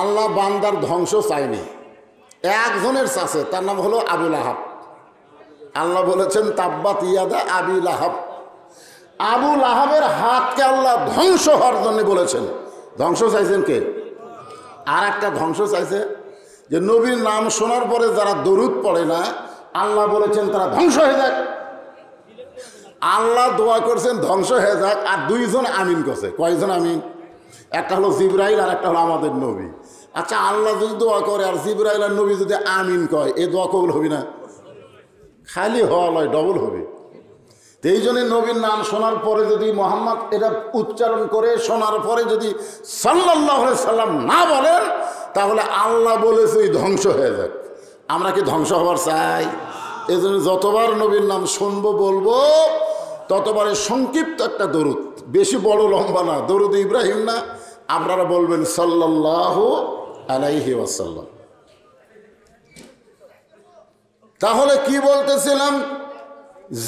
আল্লাহ বান্দার ধ্বংস চায়নি, একজনের চাষে, তার নাম হলো আবু লাহাব। আল্লাহ বলেছেন তাব্বাত ইয়াদা আবি লাহাব। আবু লাহাবের হাতকে আল্লাহ ধ্বংস হওয়ার জন্য বলেছেন। ধ্বংস চাইছেন কে? আর একটা ধ্বংস চাইছে যে নবীর নাম শোনার পরে যারা দরুদ পড়ে না, আল্লাহ বলেছেন তারা ধ্বংস হয়ে যাক। আল্লাহ দোয়া করছেন ধ্বংস হয়ে যাক, আর দুইজন আমিন করছে। কয়জন আমিন? একটা হলো জিবরাইল আর একটা হলো আমাদের নবী। আচ্ছা, আল্লাহ যদি দোয়া করে আর জিবরাইল আর নবী যদি আমিন কয়, এ দোয়া কবুল হবে না? খালি হওয়া লয়, ডবল হবে। এই জন্য নবীর নাম শোনার পরে যদি মোহাম্মদ এটা উচ্চারণ করে শোনার পরে যদি সাল্লাল্লাহু আলাইহি সাল্লাম না বলেন, তাহলে আল্লাহ বলেছে ধ্বংস হয়ে যাক। আমরা কি ধ্বংস হবার চাই? এই জন্য যতবার নবীর নাম শুনবো বলবো ততবারে সংক্ষিপ্ত একটা দরুদ, বেশি বড় লম্বা না, দরুদ ইব্রাহিম না, আপনারা বলবেন সাল্লাল্লাহু আলাইহি ওয়াসাল্লাম। তাহলে কি বলতেছিলাম?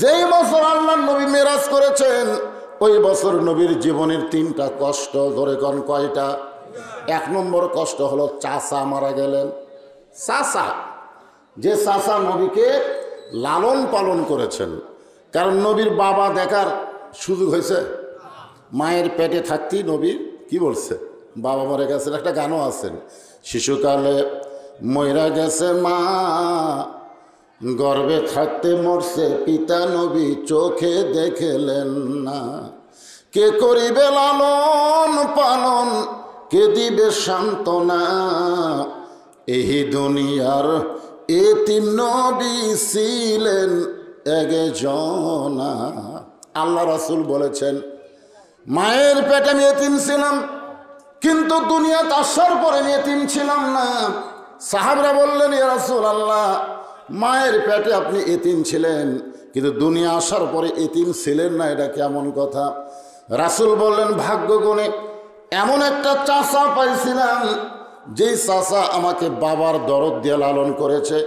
যেই বছর আল্লাহর নবী মেরাজ করেছেন, ওই বছর নবীর জীবনের 3টা কষ্ট। ধরে কোন কয়টা? 1 নম্বর কষ্ট হলো চাচা মারা গেলেন। চাচা, যে চাচা নবীকে লালন পালন করেছেন, কারণ নবীর বাবা দেখার সুযোগ হয়েছে। মায়ের পেটে থাকতেই নবীর কি বলছে? বাবা মরে গেছেন। একটা গানও আছেন, শিশুকালে মইরা গেছে মা, গর্ভে থাকতে মরছে পিতা, নবী চোখে দেখলেন না। কে করিবে লালন পালন, কে দিবে সান্ত্বনা, এই দুনিয়ার এতিম নবী ছিলেন একজনা। আল্লাহ রাসূল বলেছেন, মায়ের পেটে আমি এতিম ছিলাম, কিন্তু দুনিয়াতে আসার পরে আমি এতিম ছিলাম না। সাহাবরা বললেন, ইয়া রাসূলুল্লাহ, মায়ের পেটে আপনি এতিম ছিলেন, কিন্তু দুনিয়া আসার পরে এতিম ছিলেন না, এটা কেমন কথা? রাসূল বললেন, ভাগ্য গুণে এমন একটা চাচা পাইছিলাম, যেই চাচা আমাকে বাবার দরদ দিয়ে লালন করেছে।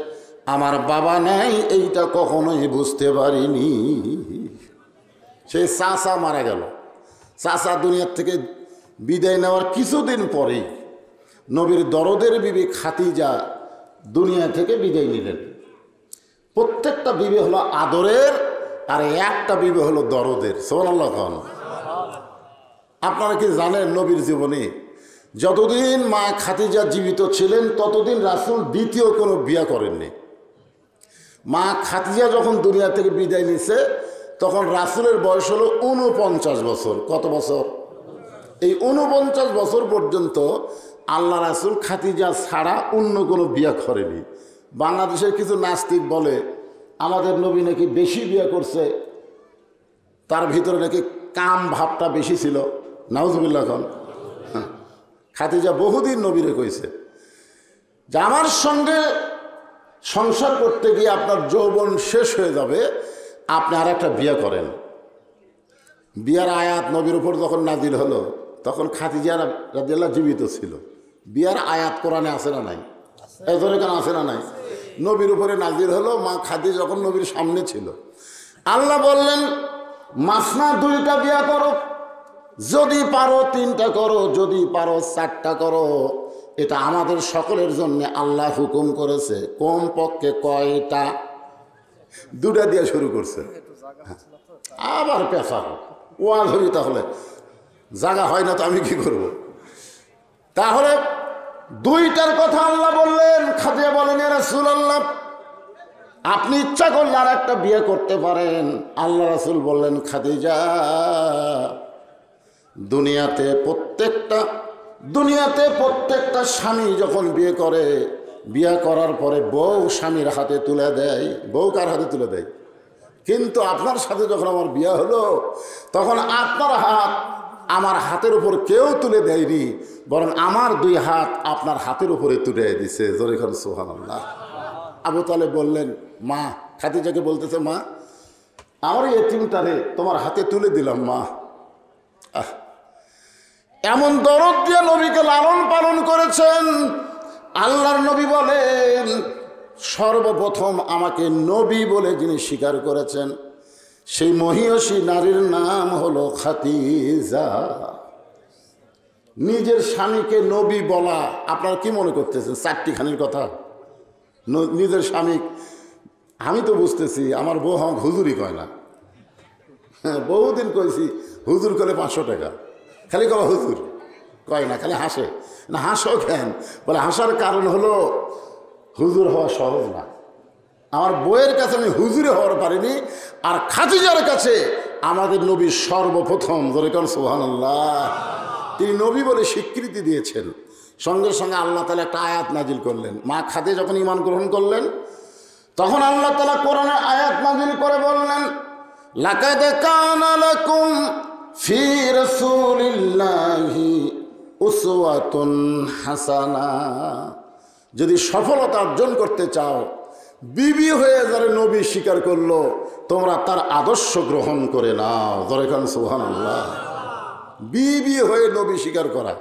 আমার বাবা নাই, এইটা কখনোই বুঝতে পারিনি। সেই চাচা মারা গেল। চাচা দুনিয়ার থেকে বিদায় নেওয়ার কিছুদিন পরেই নবীর দরদের বিবি খাদিজা দুনিয়া থেকে বিদায় নিলেন। প্রত্যেকটা বিবি হলো আদরের, আর একটা বিবি হলো দরদের। সুবহানাল্লাহ। আপনারা কি জানেন, নবীর জীবনে যতদিন মা খাদিজা জীবিত ছিলেন ততদিন রাসূল দ্বিতীয় কোনো বিয়ে করেননি। মা খাদিজা যখন দুনিয়া থেকে বিদায় নিছে, তখন রাসূলের বয়স হলো 49 বছর। কত বছর? এই 49 বছর পর্যন্ত আল্লাহ রাসূল খাদিজা ছাড়া অন্য কোনো বিয়ে করেনি। বাংলাদেশের কিছু নাস্তিক বলে আমাদের নবী নাকি বেশি বিয়ে করছে, তার ভিতরে নাকি কাম ভাবটা বেশি ছিল। নাউজুবিল্লাহ। খাদিজা বহুদিন নবীরে কইছে যে আমার সঙ্গে সংসার করতে গিয়ে আপনার যৌবন শেষ হয়ে যাবে, আপনি আর একটা বিয়ে করেন। বিয়ার আয়াত নবীর উপর যখন নাজিল হলো, তখন খাদিজা রাদিয়াল্লাহু জীবিত ছিল। বিয়ার আয়াত কোরআনে আছে না নাই? এজন্য কেন আছে না নাই? নবীর উপরে নাজিল হলো, মা খাদিজা যখন নবীর সামনে ছিল। আল্লাহ বললেন, মাসনা 2টা বিয়া করো, যদি পারো 3টা করো, যদি পারো 4টা করো। এটা আমাদের সকলের জন্য আল্লাহ হুকুম করেছে। কম পক্ষে কয়টা? 2টা দিয়ে শুরু করছে। আবার পেশা ওয়াজ হবি, তাহলে জায়গা হয় না তো আমি কি করব? তাহলে 2টার কথা আল্লাহ বললেন। খাদিজা বলেন, ইয়া রাসূলুল্লাহ, আপনি ইচ্ছা করলে আর একটা বিয়ে করতে পারেন। আল্লাহ রাসূল বললেন, খাদিজা, দুনিয়াতে প্রত্যেকটা স্বামী যখন বিয়ে করে, বিয়ে করার পরে বউ স্বামীর হাতে তুলে দেয়। বউ কার হাতে তুলে দেয়? কিন্তু আপনার সাথে যখন আমার বিয়ে হলো, তখন আপনার হাত আমার হাতের উপর কেউ তুলে দেয়নি, বরং আমার 2 হাত আপনার হাতের উপরে তুলে দিছে। জোরে করে সুবহানাল্লাহ। আবু তালেব বললেন, মা, খাদিজাকে বলতেছে, মা, আমার এতিমটারে তোমার হাতে তুলে দিলাম মা। এমন দরদ দিয়ে নবীকে লালন পালন করেছেন। আল্লাহর নবী বলেন, সর্বপ্রথম আমাকে নবী বলে যিনি স্বীকার করেছেন, সেই মহিয়সী নারীর নাম হলো খাদিজা। নিজের স্বামীকে নবী বলা আপনারা কি মনে করতেছেন? চারটিখানির কথা। নিজের স্বামী, আমি তো বুঝতেছি আমার বউ আমাকে হুজুরই কয় না। হ্যাঁ, বহুদিন কইছি হুজুর করলে 500 টাকা, খালি কবা হুজুর কয় না, খালি হাসে। না হাসো কেন? বলে হাসার কারণ হলো হুজুর হওয়া সহজ না। আমার বইয়ের কাছে আমি হুজুরে হওয়ার পারিনি, আর খাদিজার কাছে আমাদের নবী সর্বপ্রথম, ধরে কোন সুবহানাল্লাহ, তিনি নবী বলে স্বীকৃতি দিয়েছেন। সঙ্গে সঙ্গে আল্লাহ তাআলা একটা আয়াত নাজিল করলেন। মা খাদিজা যখন ঈমান গ্রহণ করলেন, তখন আল্লাহ তাআলা কোরআনে আয়াত নাজিল করে বললেন, লাকাদ কানা লাকুম ফি রাসূলিল্লাহি উসওয়াতুন হাসানা। যদি সফলতা অর্জন করতে চাও, বিবি হয়ে যারা নবী স্বীকার করলো, তোমরা তার আদর্শ গ্রহণ করে নাও। ধরে কোন সুবহানাল্লাহ। বিবি হয়ে নবী স্বীকার করা,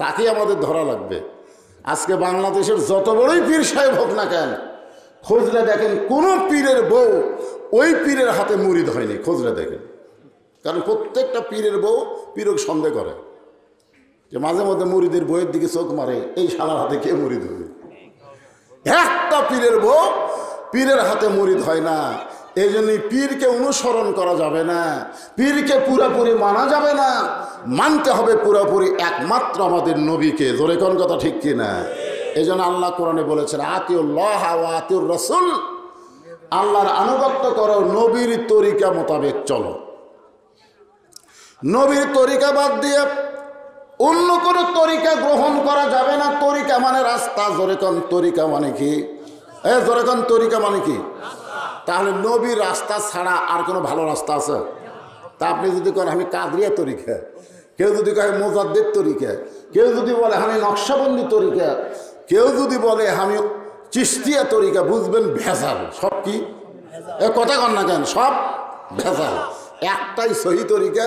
তাকে আমাদের ধরা লাগবে। আজকে বাংলাদেশের যত বড়ই পীর সাহেব হোক না কেন, খোঁজলে দেখেন কোনো পীরের বউ ওই পীরের হাতে মুরিদ হয়নি। খোঁজলে দেখেন, কারণ প্রত্যেকটা পীরের বউ পীরক সন্দেহ করে, যে মাঝে মধ্যে মুরিদের বইয়ের দিকে চোখ মারে, এই শালার হাতে কে মুরিদ হবে। একটা পীরের বউ পীরের হাতে মুরিদ হয় না। এই জন্যই পীরকে অনুসরণ করা যাবে না, পীরকে পুরোপুরি মানা যাবে না। মানতে হবে পুরোপুরি একমাত্র আমাদের নবীকে। জোরে কোন কথা ঠিক কিনা? এই জন্য আল্লাহ কোরআনে বলেছেন, আতিউল্লাহ ওয়া আতিউর রাসূল, আল্লাহর আনুগত্য করো, নবীর তরিকা মোতাবেক চলো। নবীর তরিকা বাদ দিয়ে অন্য কোনো তরিকা গ্রহণ করা যাবে না। তরিকা মানে রাস্তা। জোরে কোন তরিকা মানে কি? জোরে কোন তরিকা মানে কি? তাহলে নবীর রাস্তা ছাড়া আর কোনো ভালো রাস্তা আছে? তা আপনি যদি করেন আমি কাদরিয়া তরিকা, কেউ যদি কয় মোজাদ্দেদ তরিকা, কেউ যদি বলে আমি নকশবন্দি তরিকা, কেউ যদি বলে আমি চিশতিয়া তরিকা, বুঝবেন ভেজাল। সব কি কথা কন না কেন? সব ভেজাল। একটাই সহি তরিকা,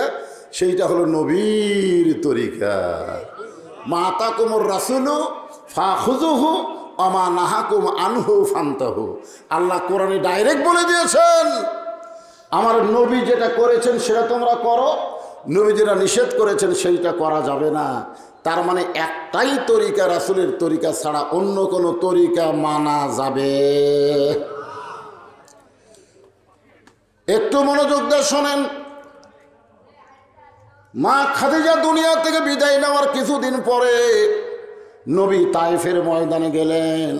সেইটা হলো নবীর তরিকা। মা তাকুমুর রাসূলু ফাখুযুহু ওয়া মা নাহাকুম আনহু ফান্তাহু। আল্লাহ কোরআনে ডাইরেক্ট বলে দিয়েছেন, আমার নবী যেটা করেছেন সেটা তোমরা করো, নবী যেটা নিষেধ করেছেন সেইটা করা যাবে না। তার মানে একটাই তরিকা, রাসূলের তরিকা ছাড়া অন্য কোনো তরিকা মানা যাবে। একটু মনোযোগ দিয়ে শোনেন। মা খাদিজা দুনিয়া থেকে বিদায় নেওয়ার কিছুদিন পরে নবী তায়েফের ময়দানে গেলেন।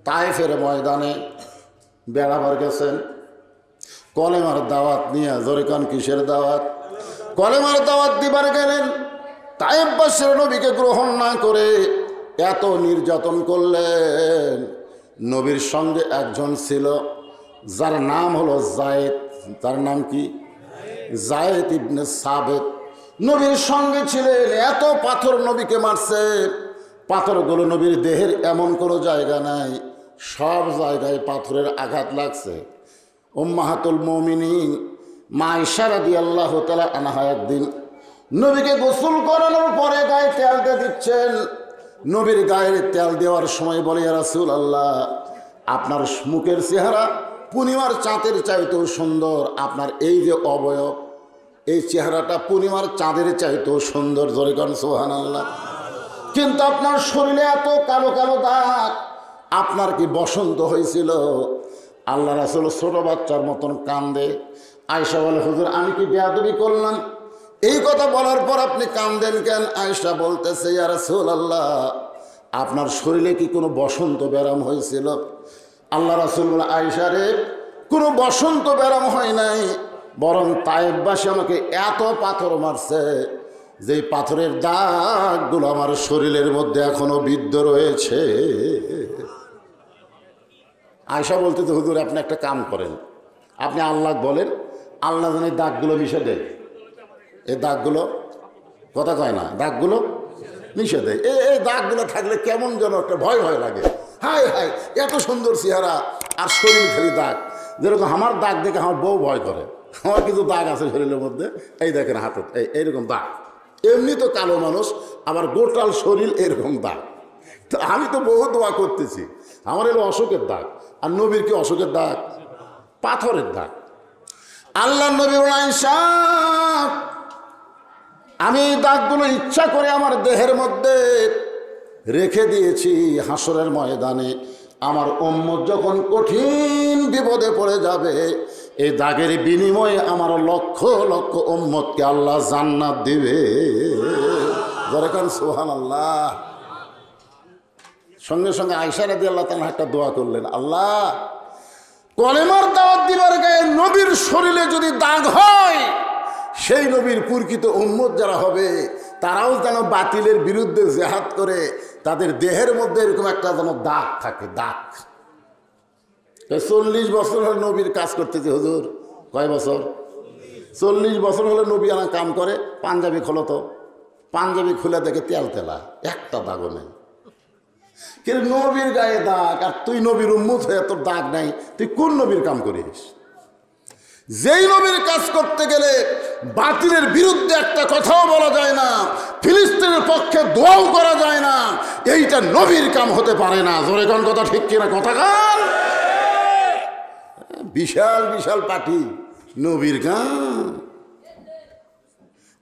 তায়েফের ময়দানে বেড়াবার গেছেন কলেমার দাওয়াত নিয়ে। জোরে কান, কিসের দাওয়াত? কলেমার দাওয়াত দিবার গেলেন। তায়েফবাসীর নবীকে গ্রহণ না করে এত নির্যাতন করলেন। নবীর সঙ্গে একজন ছিল যার নাম হলো যায়েদ। তার নাম কি? যায়েদ ইবনে সাবিত নবীর সঙ্গে ছিলেন। এত পাথর নবীকে মারছে, পাথরগুলো নবীর দেহের এমন কোনো জায়গা নাই, সব জায়গায় পাথরের আঘাত লাগছে। উম্মাহাতুল মুমিনিন মা আয়েশা রাদিয়াল্লাহু তাআলা আনহা একদিন নবীকে গোসল করানোর পরে গায়ে তেল দিয়ে দিচ্ছেন। নবীর গায়ে তেল দেওয়ার সময় বলে, ইয়া রাসূলুল্লাহ, আপনার মুখের চেহারা পূর্ণিমার চাঁদের চাইতেও সুন্দর। আপনার এই যে অবয়ব, এই চেহারাটা পূর্ণিমার চাঁদের চাইতেও সুন্দর। জোরে কোন সুবহানাল্লাহ। কিন্তু আপনার শরীরে এত কালো কালো দাগ, আপনার কি বসন্ত হয়েছিল? আল্লাহ রাসূল ছোট বাচ্চার মতন কান্দে। আয়েশা বলে, হুজুর আমি কি বেয়াদবি করলাম? এই কথা বলার পর আপনি কান্দেন কেন? আয়েশা বলতেছে, ইয়া রাসূলুল্লাহ, আপনার শরীরে কি কোনো বসন্ত ব্যারাম হয়েছিল? আল্লাহ রাসূল বলে, আয়েশা রে, কোনো বসন্ত ব্যারাম হয় নাই, বরং তায়েফবাসী আমাকে এত পাথর মারছে যে পাথরের দাগগুলো আমার শরীরের মধ্যে এখনো বিদ্ধ রয়েছে। আয়েশা বলতেছে, হুজুর আপনি একটা কাম করেন, আপনি আল্লাহ বলেন, আল্লাহ যেন এই দাগগুলো মিশে দেয়। এই দাগগুলো কথা কয় না, দাগগুলো মিশে দেয়। এই দাগগুলো থাকলে কেমন যেন একটা ভয় ভয় লাগে। হাই হাই, এত সুন্দর চেহারা আর শরীর খালি দাগ। যেরকম আমার দাগ দেখে আমার বউ ভয় করে। আমার কিছু দাগ আছে শরীরের মধ্যে, এই দেখেন হাতে এইরকম দাগ। এমনি তো কালো মানুষ, আবার গোটাল শরীর এরকম দাগ। তো আমি তো বহু দোয়া করতেছি, আমার এলো অসুখের দাগ। আর নবীর কি অসুখের দাগ? পাথরের দাগ। আল্লাহ নবী আয়েশা আমি এই দাগগুলো ইচ্ছা করে আমার দেহের মধ্যে রেখে দিয়েছি। হাসরের ময়দানে আমার উম্মত যখন কঠিন বিপদে পড়ে যাবে, এই দাগের বিনিময়ে আমার লক্ষ লক্ষ উম্মতকে আল্লাহ জান্নাত দিবে। যারা কারণ সুবহানাল্লাহ। সঙ্গে সঙ্গে আয়েশা রাদিয়াল্লাহু তাআলা একটা দোয়া করলেন, আল্লাহ কলেমার দাওয়াত দিবার গায়ে নবীর শরীরে যদি দাগ হয়, সেই নবীর প্রকৃত উম্মত যারা হবে তারাও যেন বাতিলের বিরুদ্ধে জিহাদ করে তাদের দেহের মধ্যে এরকম একটা যেন দাগ থাকে। দাগ 40 বছর হলে নবীর কাজ করতেছে হুজুর। কয় বছর? 40 বছর হলে নবী আনা কাম করে। পাঞ্জাবি খোলো তো, পাঞ্জাবি খুলে দেখে তেল তেলা, একটা দাগও নেই। কিন্তু নবীর গায়ে দাগ, আর তুই নবীর উম্মত হয়ে তোর দাগ নাই, তুই কোন নবীর কাম করিস? যেই নবীর কাজ করতে গেলে বাতিলের বিরুদ্ধে একটা কথাও বলা যায় না, ফিলিস্তিনের পক্ষে দোয়াও করা যায় না, এইটা নবীর কাম হতে পারে না। জোরে কোন কথা ঠিক কিনা? কথা কান। বিশাল বিশাল পার্টি, নবীর কাম।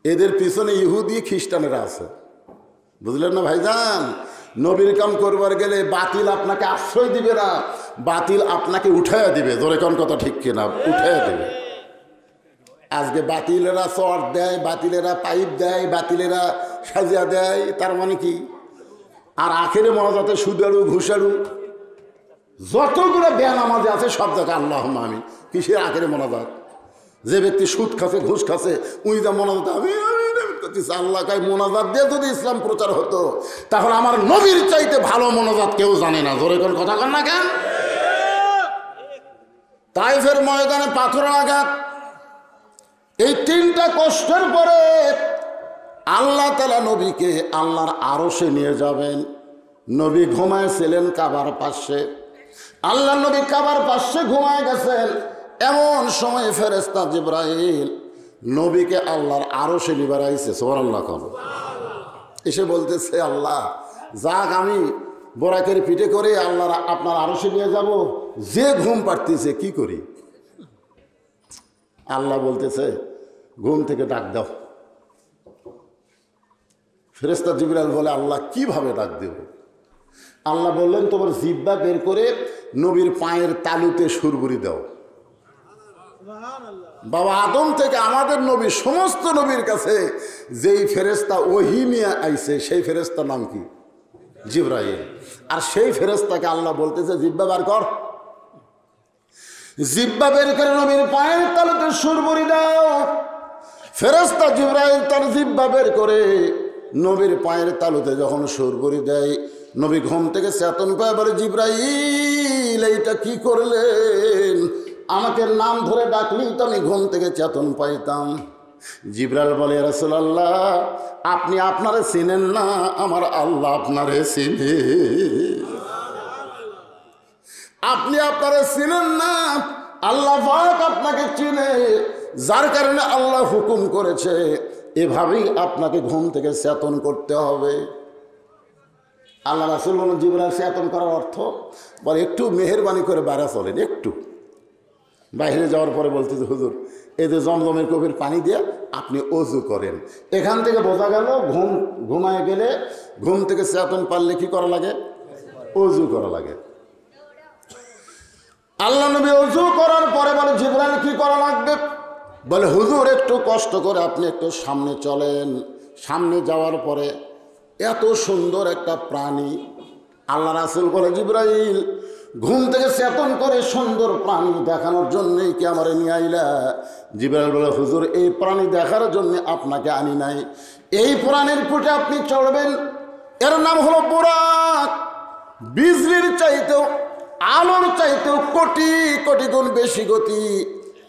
এদের পিছনে ইহুদি খ্রিস্টানেরা আছে, বুঝলেন না ভাইজান? নবীর কাম করবার গেলে বাতিল আপনাকে আশ্রয় দিবে না, বাতিল আপনাকে উঠাইয়া দিবে। জোরে কোন কথা ঠিক কিনা? উঠাইয়া দিবে। আজকে বাতিলেরা চর দেয়, বাতিলেরা পাইপ দেয়, বাতিলেরা সাজিয়া দেয়, তার মানে কি? আর আখেরে মনাজাতে সুদারু ঘুষারু যতগুলো বেনামাজি আছে সব জায়গায় আল্লাহুম্মা আমিন। কিসের আখেরে মনাজাত? যে ব্যক্তি সুদ খাচ্ছে, ঘুষ খাচ্ছে, উনি যা মনাজাত আমি আল্লাহ কাই মোনাজাত দিয়ে যদি ইসলাম প্রচার হতো, তাহলে আমার নবীর চাইতে ভালো মোনাজাত কেউ জানে না। জোরে কোন কথা কন না কেন? তাইফের ময়দানে পাথর আঘাত, এই 3টা কষ্টের পরে আল্লাহ তাআলা নবীকে আল্লাহর আরশে নিয়ে যাবেন। নবী ঘুমাইছিলেন কাবার পাশে। আল্লাহ নবী কাবার পাশে ঘুমায় গেছেন। এমন সময় ফেরেশতা জিবরাইল নবীকে আল্লাহর আরশে নিবার আইছে। সুবহানাল্লাহ। এসে বলতেছে, আল্লাহ যাক, আমি বোরাকের পিঠে করে আল্লাহর আপনার আরশে নিয়ে যাব, যে ঘুম পাড়তেছে কি করি? আল্লাহ বলতেছে, ঘুম থেকে ডাক দাও। ফেরেশতা জিবরাইল বলে, আল্লাহ কিভাবে ডাক দেব? আল্লাহ বললেন, তোমার জিহ্বা বের করে নবীর পায়ের তালুতে সুরবুরি দাও। বাবা আদম থেকে আমাদের নবী, সমস্ত নবীর কাছে যেই ফেরেশতা ওহী নিয়ে আইছে, সেই ফেরেশতার নাম কি? জিবরাইল। আর সেই ফেরেশতাকে আল্লাহ বলতেছে, জিহ্বা বার কর। জিহ্বা বের করে নবীর পায়ের তালুতে সুরবুরি দাও। ফেরেশতা জিবরাইল তার জিহ্বা বের করে নবীর পায়ের তালুতে যখন সুরবুরি দেয়, নবী ঘুম থেকে চেতন পায়, বলে, জিবরাইল এইটা কি করলেন? আমাকে নাম ধরে ডাকলেই তো আমি ঘুম থেকে চেতন পাইতাম। জিবরাইল বলে, রাসূলুল্লাহ আপনি আপনারে চিনেন না, আমার আল্লাহ আপনারে চিনে। আপনি আপনারে চিনেন না, আল্লাহ পাক আপনাকে চিনে, যার কারণে আল্লাহ হুকুম করেছে এভাবেই আপনাকে ঘুম থেকে চেতন করতে হবে। আল্লাহ রাসূল বলেন, জিবরাইল চেতন করার অর্থ? বলে, একটু মেহেরবানি করে বাইরে চলেন। একটু বাইরে যাওয়ার পরে বলতেছে, হুজুর এই যে জমজমের কবির পানি দিয়ে আপনি অজু করেন। এখান থেকে বোঝা গেল ঘুমায় গেলে ঘুম থেকে চেতন পারলে কি করা লাগে? অজু করা লাগে। আল্লাহ নবী অজু করার পরে বলে, জিবরাইল কি করা লাগবে? বলে, হুজুর একটু কষ্ট করে আপনি একটু সামনে চলেন। সামনে যাওয়ার পরে এত সুন্দর একটা প্রাণী, আল্লাহ রাসূল বলে, জিবরাইল ঘুম থেকে চেতন করে সুন্দর প্রাণী দেখানোর জন্যই কি আমারে নিয়ে আইলা? জিবরাইল বলে, হুজুর এই প্রাণী দেখার জন্য আপনাকে আনি নাই, এই প্রাণীর পিঠে আপনি চড়বেন, এর নাম হলো বুরাক। বিজলির চাইতেও, আলোর চাইতেও কোটি কোটি গুণ বেশি গতি।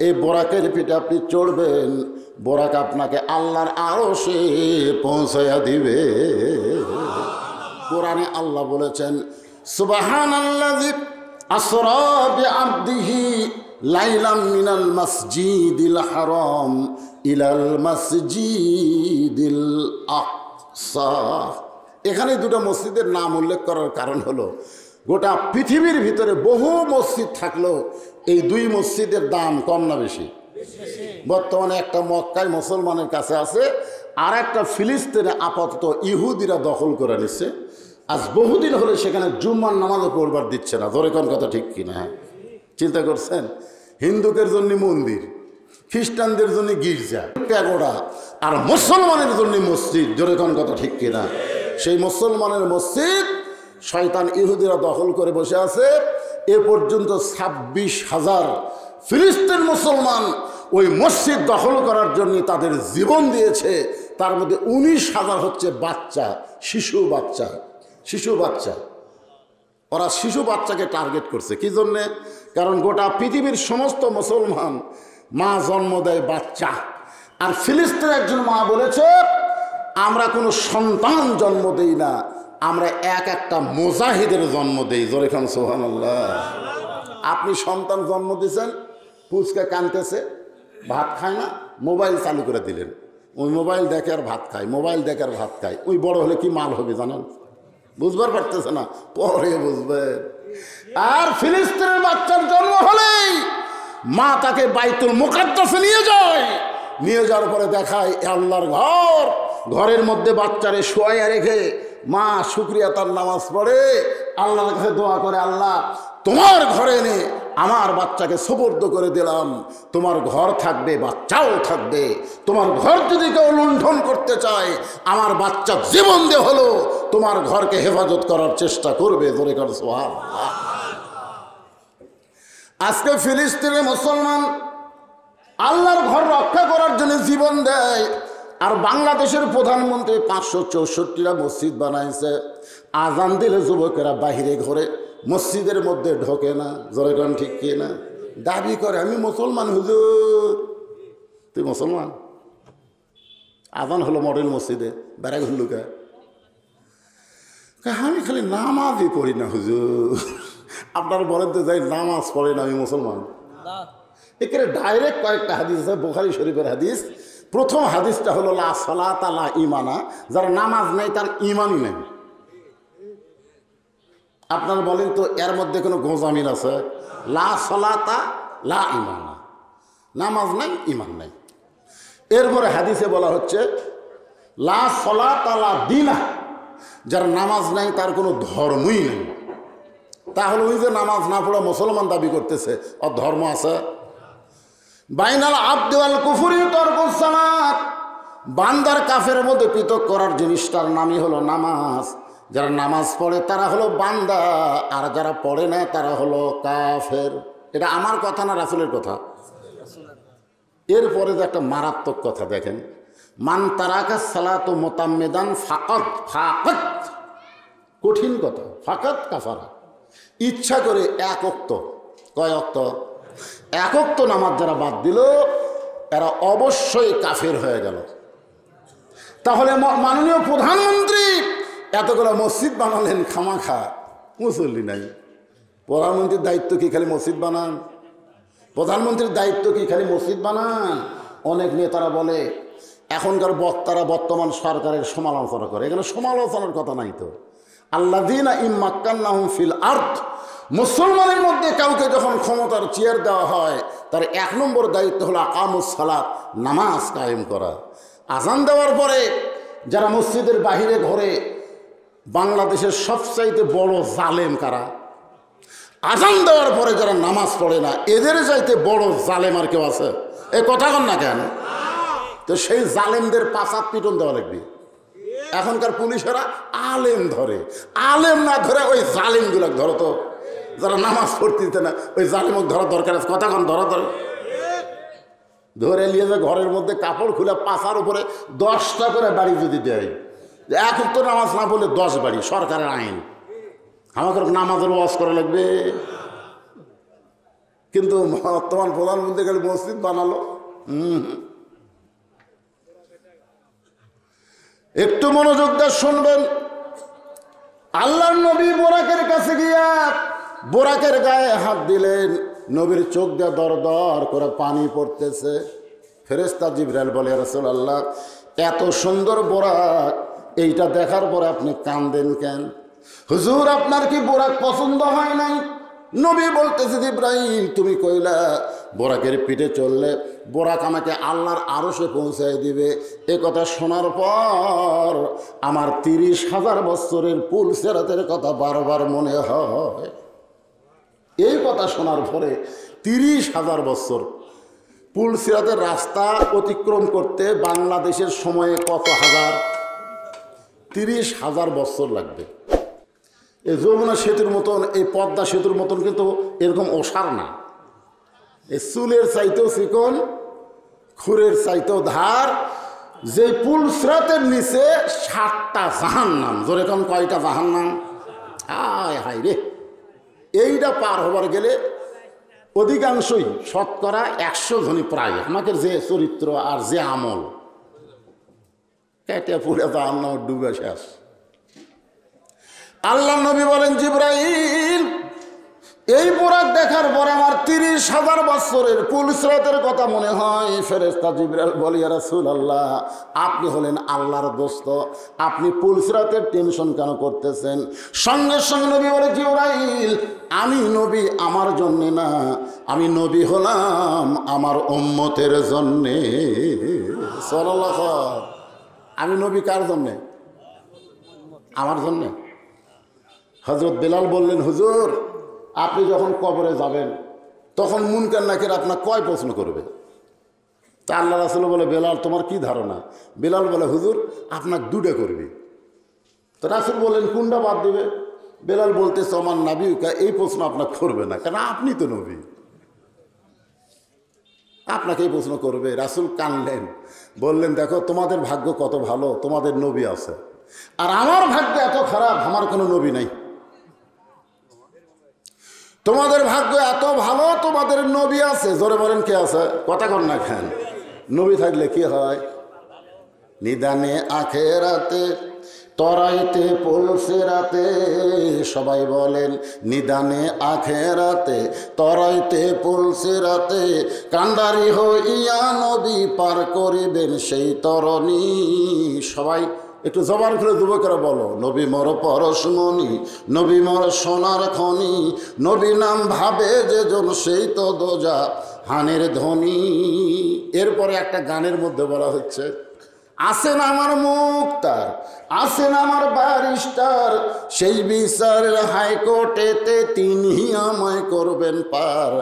এই বোরাকের পিঠে আপনি চড়বেন, বোরাক আপনাকে আল্লাহর আরশে পৌঁছায়া দিবে। কোরআনে আল্লাহ বলেছেন, সুবহানাল্লাযী আসরা বিআবদিহি লাইলাম মিনাল মাসজিদিল হারাম ইলাল মাসজিদিল আকসা। এখানে দুটো মসজিদের নাম উল্লেখ করার কারণ হলো, গোটা পৃথিবীর ভিতরে বহু মসজিদ থাকলেও এই 2 মসজিদের দাম কম না বেশি? বর্তমানে একটা মক্কায় মুসলমানের কাছে আছে, আর একটা ফিলিস্তিনে আপাতত ইহুদিরা দখল করে নিচ্ছে। আজ বহুদিন হলে সেখানে জুম্মার নামাজও পড়বার দিচ্ছে না। ধরে কোন কথা ঠিক কিনা? চিন্তা করছেন? হিন্দুদের জন্য মন্দির, খ্রিস্টানদের জন্য গির্জা, প্যাগোডা, আর মুসলমানের জন্য মসজিদ। ধরে কোন কথা ঠিক কিনা? সেই মুসলমানের মসজিদ শয়তান ইহুদিরা দখল করে বসে আছে। এ পর্যন্ত 26,000 ফিলিস্তিন মুসলমান ওই মসজিদ দখল করার জন্য তাদের জীবন দিয়েছে। তার মধ্যে 19,000 হচ্ছে বাচ্চা, শিশু বাচ্চা। ওরা শিশু বাচ্চাকে টার্গেট করছে। কি জন্যে? কারণ গোটা পৃথিবীর সমস্ত মুসলমান মা জন্ম দেয় বাচ্চা, আর ফিলিস্তিনের একজন মা বলেছে, আমরা কোনো সন্তান জন্ম দেই না, আমরা একটা মুজাহিদের জন্ম দেই। জোরে খান সুবহানাল্লাহ। আপনি সন্তান জন্ম দিয়েছেন, পুচকে কাঁদতেছে, ভাত খায় না, মোবাইল চালু করে দিলেন, ওই মোবাইল দেখে আর ভাত খায়, মোবাইল দেখে আর ভাত খায়। ওই বড় হলে কি মাল হবে জানেন? বুঝবার পারতেছে না, পরে বুঝবেন। আর ফিলিস্তিনের বাচ্চার জন্ম হলেই মা তাকে বাইতুল মুকাদ্দাসে নিয়ে যায়। নিয়ে যাওয়ার পরে দেখায় আল্লাহর ঘরের মধ্যে বাচ্চারে শোয়াইয়া রেখে মা শুকরিয়া তার নামাজ পড়ে, আল্লাহর কাছে দোয়া করে, আল্লাহ তোমার ঘরে এনে আমার বাচ্চাকে সুপর্দ করে দিলাম, তোমার ঘর থাকবে, বাচ্চাও থাকবে। তোমার ঘর যদি কেউ লুণ্ঠন করতে চায়, আমার বাচ্চা জীবন দিয়ে হলো তোমার ঘরকে হেফাজত করার চেষ্টা করবে। জোরে কর সুবহানাল্লাহ। আজকে ফিলিস্তিনের মুসলমান আল্লাহর ঘর রক্ষা করার জন্য জীবন দেয়, আর বাংলাদেশের প্রধানমন্ত্রী 564টা মসজিদ বানাইছে। আজান দিলে যুবকেরা বাহিরে ঘরে, মসজিদের মধ্যে ঢোকে না। জোরে কোন ঠিক কি না? দাবি করে আমি মুসলমান। হুজুর তুই মুসলমান? আজান হলো মডেল মসজিদে, বেড়া ঘুরলুকা, আমি খালি নামাজই পড়ি না হুজুর। আপনার বলেন তো যাই নামাজ পড়ে না, আমি মুসলমান? এখানে ডাইরেক্ট কয়েকটা হাদিস আছে, বুখারী শরীফের হাদিস। প্রথম হাদিসটা হলো লা সালাতা লা ঈমানা, যার নামাজ নেই তার ঈমানই নেই। আপনার বলেন তো এর মধ্যে কোনো গোজামিল আছে? লা সালাতা লা ঈমানা, নামাজ নাই, ঈমান নাই। এরপরে হাদিসে বলা হচ্ছে লা সালাতা লা দীনা, যার নামাজ নাই তার কোনো ধর্মই নেই। তাহলে ওই যে নামাজ না পড়া মুসলমান দাবি করতেছে, ওর ধর্ম আছে? বাইনাল আবদি ওয়াল কুফরি তারকুস সালাত, বান্দার কাফের মধ্যে পৃথক করার জিনিসটার নামই হলো নামাজ। যারা নামাজ পড়ে তারা হলো বান্দা, আর যারা পড়ে না তারা হলো কাফের। এটা আমার কথা না, রাসূলের কথা? এরপরে যে একটা মারাত্মক কথা দেখেন, মান তারাকা সালাতু মুতাম্মিদান ফাকাত, কঠিন কথা, ফাকাত কাফারা। ইচ্ছা করে এক ওয়াক্ত, কয় ওয়াক্ত? এক ওয়াক্ত নামাজ যারা বাদ দিল এরা অবশ্যই কাফের হয়ে গেল। তাহলে মাননীয় প্রধানমন্ত্রী এতগুলো মসজিদ বানালেন খামাখা, মুসল্লি নাই। প্রধানমন্ত্রীর দায়িত্ব কি খালি মসজিদ বানান? প্রধানমন্ত্রীর দায়িত্ব কি খালি মসজিদ বানান? অনেক নেতারা বলে, এখনকার বক্তারা বর্তমান সরকারের সমালোচনা করে, এখানে সমালোচনার কথা নাই তো। আল্লাযীনা ইম্মাক্কান্নাহুম ফিল আরদ, মুসলমানের মধ্যে কাউকে যখন ক্ষমতার চেয়ার দেওয়া হয় তার 1 নম্বর দায়িত্ব হলো আকামুস সালাত, নামাজ কায়েম করা। আজান দেওয়ার পরে যারা মসজিদের বাহিরে ঘরে, বাংলাদেশের সবচাইতে বড় জালেম কারা? আজান দেওয়ার পরে যারা নামাজ পড়ে না, এদের চাইতে বড় জালেম আর কেউ আছে? এ কথা কন না কেন? তো সেই জালেমদের 5 হাত পিটন দেওয়া লাগবে। এখনকার পুলিশেরা আলেম ধরে, আলেম না ধরে ওই জালিমগুলো ধরো তো, যারা নামাজ পড়তে দিতে না, ওই জালিমক ধরা দরকার আছে। কথা কন, ধরা ধরে নিয়ে যে ঘরের মধ্যে কাপড় খুলে পাশার উপরে 10টা করে বাড়ি যদি দেয়, এক তো নামাজ না পড়লে 10 বাড়ি, সরকারের আইন। আমাদের নামাজের ওয়াজ করা লাগবে। কিন্তু বর্তমান প্রধানমন্ত্রী খালি মসজিদ বানালো। একটু মনোযোগ দিয়ে শুনবেন। আল্লাহর নবী বোরাকের কাছে গিয়া বোরাকের গায়ে হাত দিলেন, নবীর চোখ দিয়ে দর দর করে পানি পড়তেছে। ফেরেশতা জিবরাইল বলে, ইয়া রাসূলুল্লাহ, এত সুন্দর বোরাক, এইটা দেখার পরে আপনি কাঁদেন কেন? হুজুর, আপনার কি বোরাক পছন্দ হয় নাই? নবী বলতেছে জিবরাইল তুমি কইলা বোরাকের পিঠে চললে বোরাক আমাকে আল্লাহর আরশে পৌঁছায় দিবে। এ কথা শোনার পর আমার 30,000 বছরের পুল সিরাতের কথা বারবার মনে হয়। এই কথা শোনার পরে 30,000 বছর পুল সিরাতের রাস্তা অতিক্রম করতে বাংলাদেশের সময়ে কত হাজার? 30,000 বছর লাগবে। এই যমুনা সেতুর মতন, এই পদ্মা সেতুর মতন কিন্তু এরকম ওসার না। এই চুলের চাইতেও চিকন, খুরের চাইতেও ধার। যে পুল সিরাতের নিচে 7টা জাহান্নাম। জোরে কোন কয়টা জাহান্নাম? হায় হায় রে! এইটা পার হবার গেলে অধিকাংশই শতকরা 100 জনই প্রায় আমাকে যে চরিত্র আর যে আমল কেটে পুরে জাহান্নাম ডুবে শেষ। আল্লাহ নবী বলেন জিবরাইল এই বোরাক দেখার পরে আমার 30,000 বছরের পুল সিরাতের কথা মনে হয়। ফেরেশতা জিবরাইল বলে ইয়া রাসূলুল্লাহ আপনি হলেন আল্লাহর দোস্ত, আপনি পুল সিরাতের টেনশন কেন করতেছেন? সঙ্গে সঙ্গে নবী বলে জিবরাইল আমি নবী আমার জন্যে না, আমি নবী হলাম আমার উম্মতের জন্যে। সাল্লাল্লাহু আলাইহি। আমি নবী কার জন্যে? আমার জন্যে। হযরত বেলাল বললেন হুজুর আপনি যখন কবরে যাবেন তখন মুনকার নাকির আপনার কয় প্রশ্ন করবে? তা আল্লাহ রাসূল বলে বেলাল তোমার কি ধারণা? বেলাল বলে হুজুর আপনার 2টা করবে। তো রাসূল বলেন কোনটা বাদ দিবে? বেলাল বলতেছে আমার নবীকা এই প্রশ্ন আপনার করবে না, কারণ আপনি তো নবী, আপনাকে এই প্রশ্ন করবে। রাসূল কানলেন, বললেন দেখো তোমাদের ভাগ্য কত ভালো, তোমাদের নবী আছে, আর আমার ভাগ্য এত খারাপ আমার কোনো নবী নাই। তোমাদের ভাগ্য এত ভালো তোমাদের নবী আছে। জোরে বলেন কে আছে? কথা কর না কেন? নবী থাকলে কি হয়? নিদানে আখেরাতে তরাইতে পুলসিরাতে। সবাই বলেন নিদানে আখেরাতে তরাইতে পুলসিরাতে কান্ডারি হইয়া নবী পার করিবেন সেই তরণী। সবাই একটু জবান খুলে যুবকেরা বলো নবী মর পরশমণি, নবী মর সোনার খনি, নবী নাম ভাবে যে জন সেই তো দোজা হানের ধ্বনি। এরপরে একটা গানের মধ্যে বলা হচ্ছে আসেন আমার মুক্তার, আসেন আমার ব্যারিস্টার, সেই বিচারের হাইকোর্টেতে তিনি আমায় করবেন পার,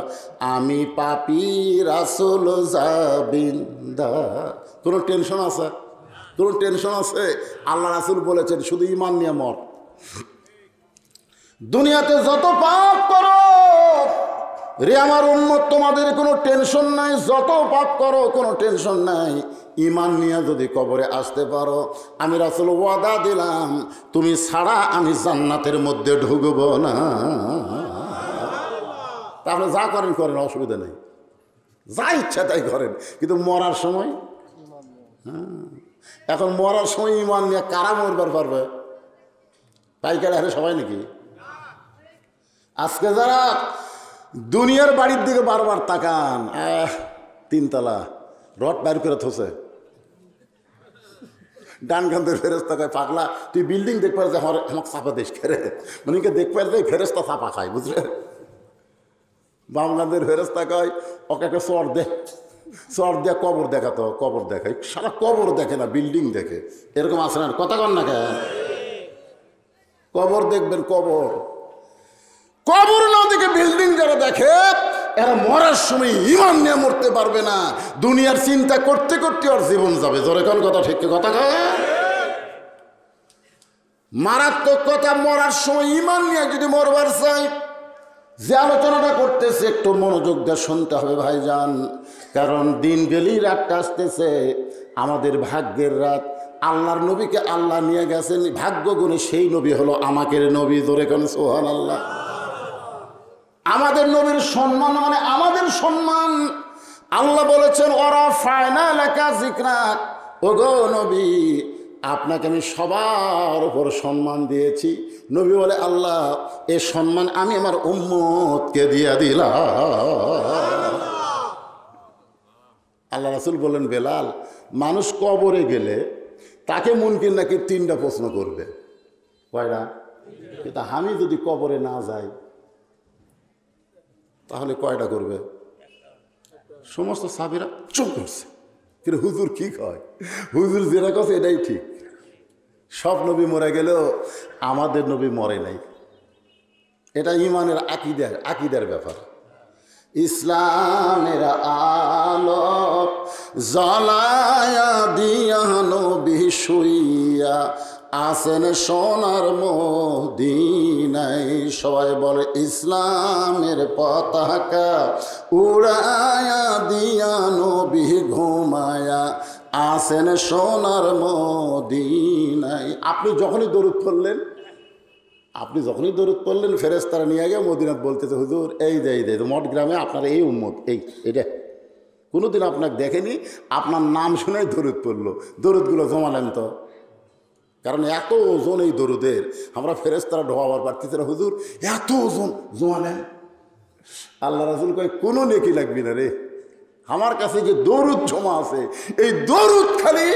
আমি পাপী রাসূল জাবিন্দার। কোনো টেনশন আছে? কোনো টেনশন আছে? আল্লাহ রাসূল বলেছেন শুধু ঈমান নিয়ে মর। দুনিয়াতে যত পাপ করো রে আমার উম্মত তোমাদের কোনো টেনশন নাই, যত পাপ করো কোনো টেনশন নাই। ঈমান নিয়ে যদি কবরে আসতে পারো আমি রাসূল ওয়াদা দিলাম তুমি ছাড়া আমি জান্নাতের মধ্যে ঢুকব না। তাহলে যা করেন করেন, অসুবিধা নেই, যা ইচ্ছা তাই করেন, কিন্তু মরার সময় এখন মরার সময় ঈমান নিয়ে কারা মরবার পারবে? পাইকারি হারে সবাই নাকি? আজকে যারা দুনিয়ার বাড়ির দিকে বারবার তাকান, 3 তলা রড বাইর করে থসে, ডান কান থেকে ফেরেস্তা কয় পাগলা তুই বিল্ডিং দেখতে পারে আমার আমাকে চাপা দেশ খেরে, মানে দেখতে পারে ফেরেস্তা চাপা খায়, বুঝলে? বাম কান থেকে ফেরেস্তা কয় ওকে একটা চর দে, চর দিয়ে কবর দেখাতো, কবর দেখায় সারা কবর দেখে না বিল্ডিং দেখে। এরকম আছে না? কথা কন না কেন? কবর দেখবেন, কবর কবর না দেখে বিল্ডিং যারা দেখে এরা মরার সময় ঈমান নিয়ে মরতে পারবে না। দুনিয়ার চিন্তা করতে করতে ওর জীবন যাবে। জোরে কোন কথা? ঠিক কথা কয়? মারাত্মক কথা, মরার সময় ঈমান নিয়ে যদি মরবার চাই, যে আলোচনাটা করতেছে একটু মনোযোগ দিয়ে শুনতে হবে ভাইজান, কারণ দিন গেলেই রাতটা আসতেছে, আমাদের ভাগ্যের রাত। আল্লাহর নবীকে আল্লাহ নিয়ে গেছেন ভাগ্য গুণে, সেই নবী হলো আমাদের নবী। জোরে কোন সুবহানাল্লাহ। আমাদের নবীর সম্মান মানে আমাদের সম্মান। আল্লাহ বলেছেন ওরা ফায়না লেখা জিকরাক, ওগো নবী আপনাকে আমি সবার উপর সম্মান দিয়েছি। নবী বলে আল্লাহ এই সম্মান আমি আমার উম্মতকে দিয়ে দিলাম। আল্লাহ রাসূল বললেন বেলাল মানুষ কবরে গেলে তাকে মুনকির নাকির 3টা প্রশ্ন করবে। কয়টা? কিন্তু আমি যদি কবরে না যাই তাহলে কয়টা করবে? সমস্ত সাহাবীরা চুপ করছে। কিন্তু হুজুর কি কয়? হুজুর যেটা কথা এটাই ঠিক। সব নবী মরে গেলেও আমাদের নবী মরে নাই। এটা ইমানের আকিদার ব্যাপার। ইসলামের আলো জ্বালায়া দিয়া নবী শুইয়া আসেন সোনার মদিনায়। সবাই বলে ইসলামের পতাকা উড়ায়া দিয়া নবী ঘুমায়া আসেন সোনার মদিনায়। আপনি যখনই দরুদ পড়লেন ফেরেশতারা নিয়ে গিয়ে মদিনাত বলতেছে, হুজুর এই যে মঠ গ্রামে আপনার এই উম্মত এইটা কোনোদিন আপনাকে দেখেনি, আপনার নাম শুনে দরুদ পড়লো। দরুদগুলো জমালেন তো, কারণ এত ওজন এই দরুদের, আমরা ফেরেশতারা ঢোয়াবার পারতেছি না। হুজুর এত ওজন জমালেন। আল্লাহ রাসূল কয় কোনো নেকি লাগবি না রে, আমার কাছে যে দরুদ জমা আছে এই দরুদ খালি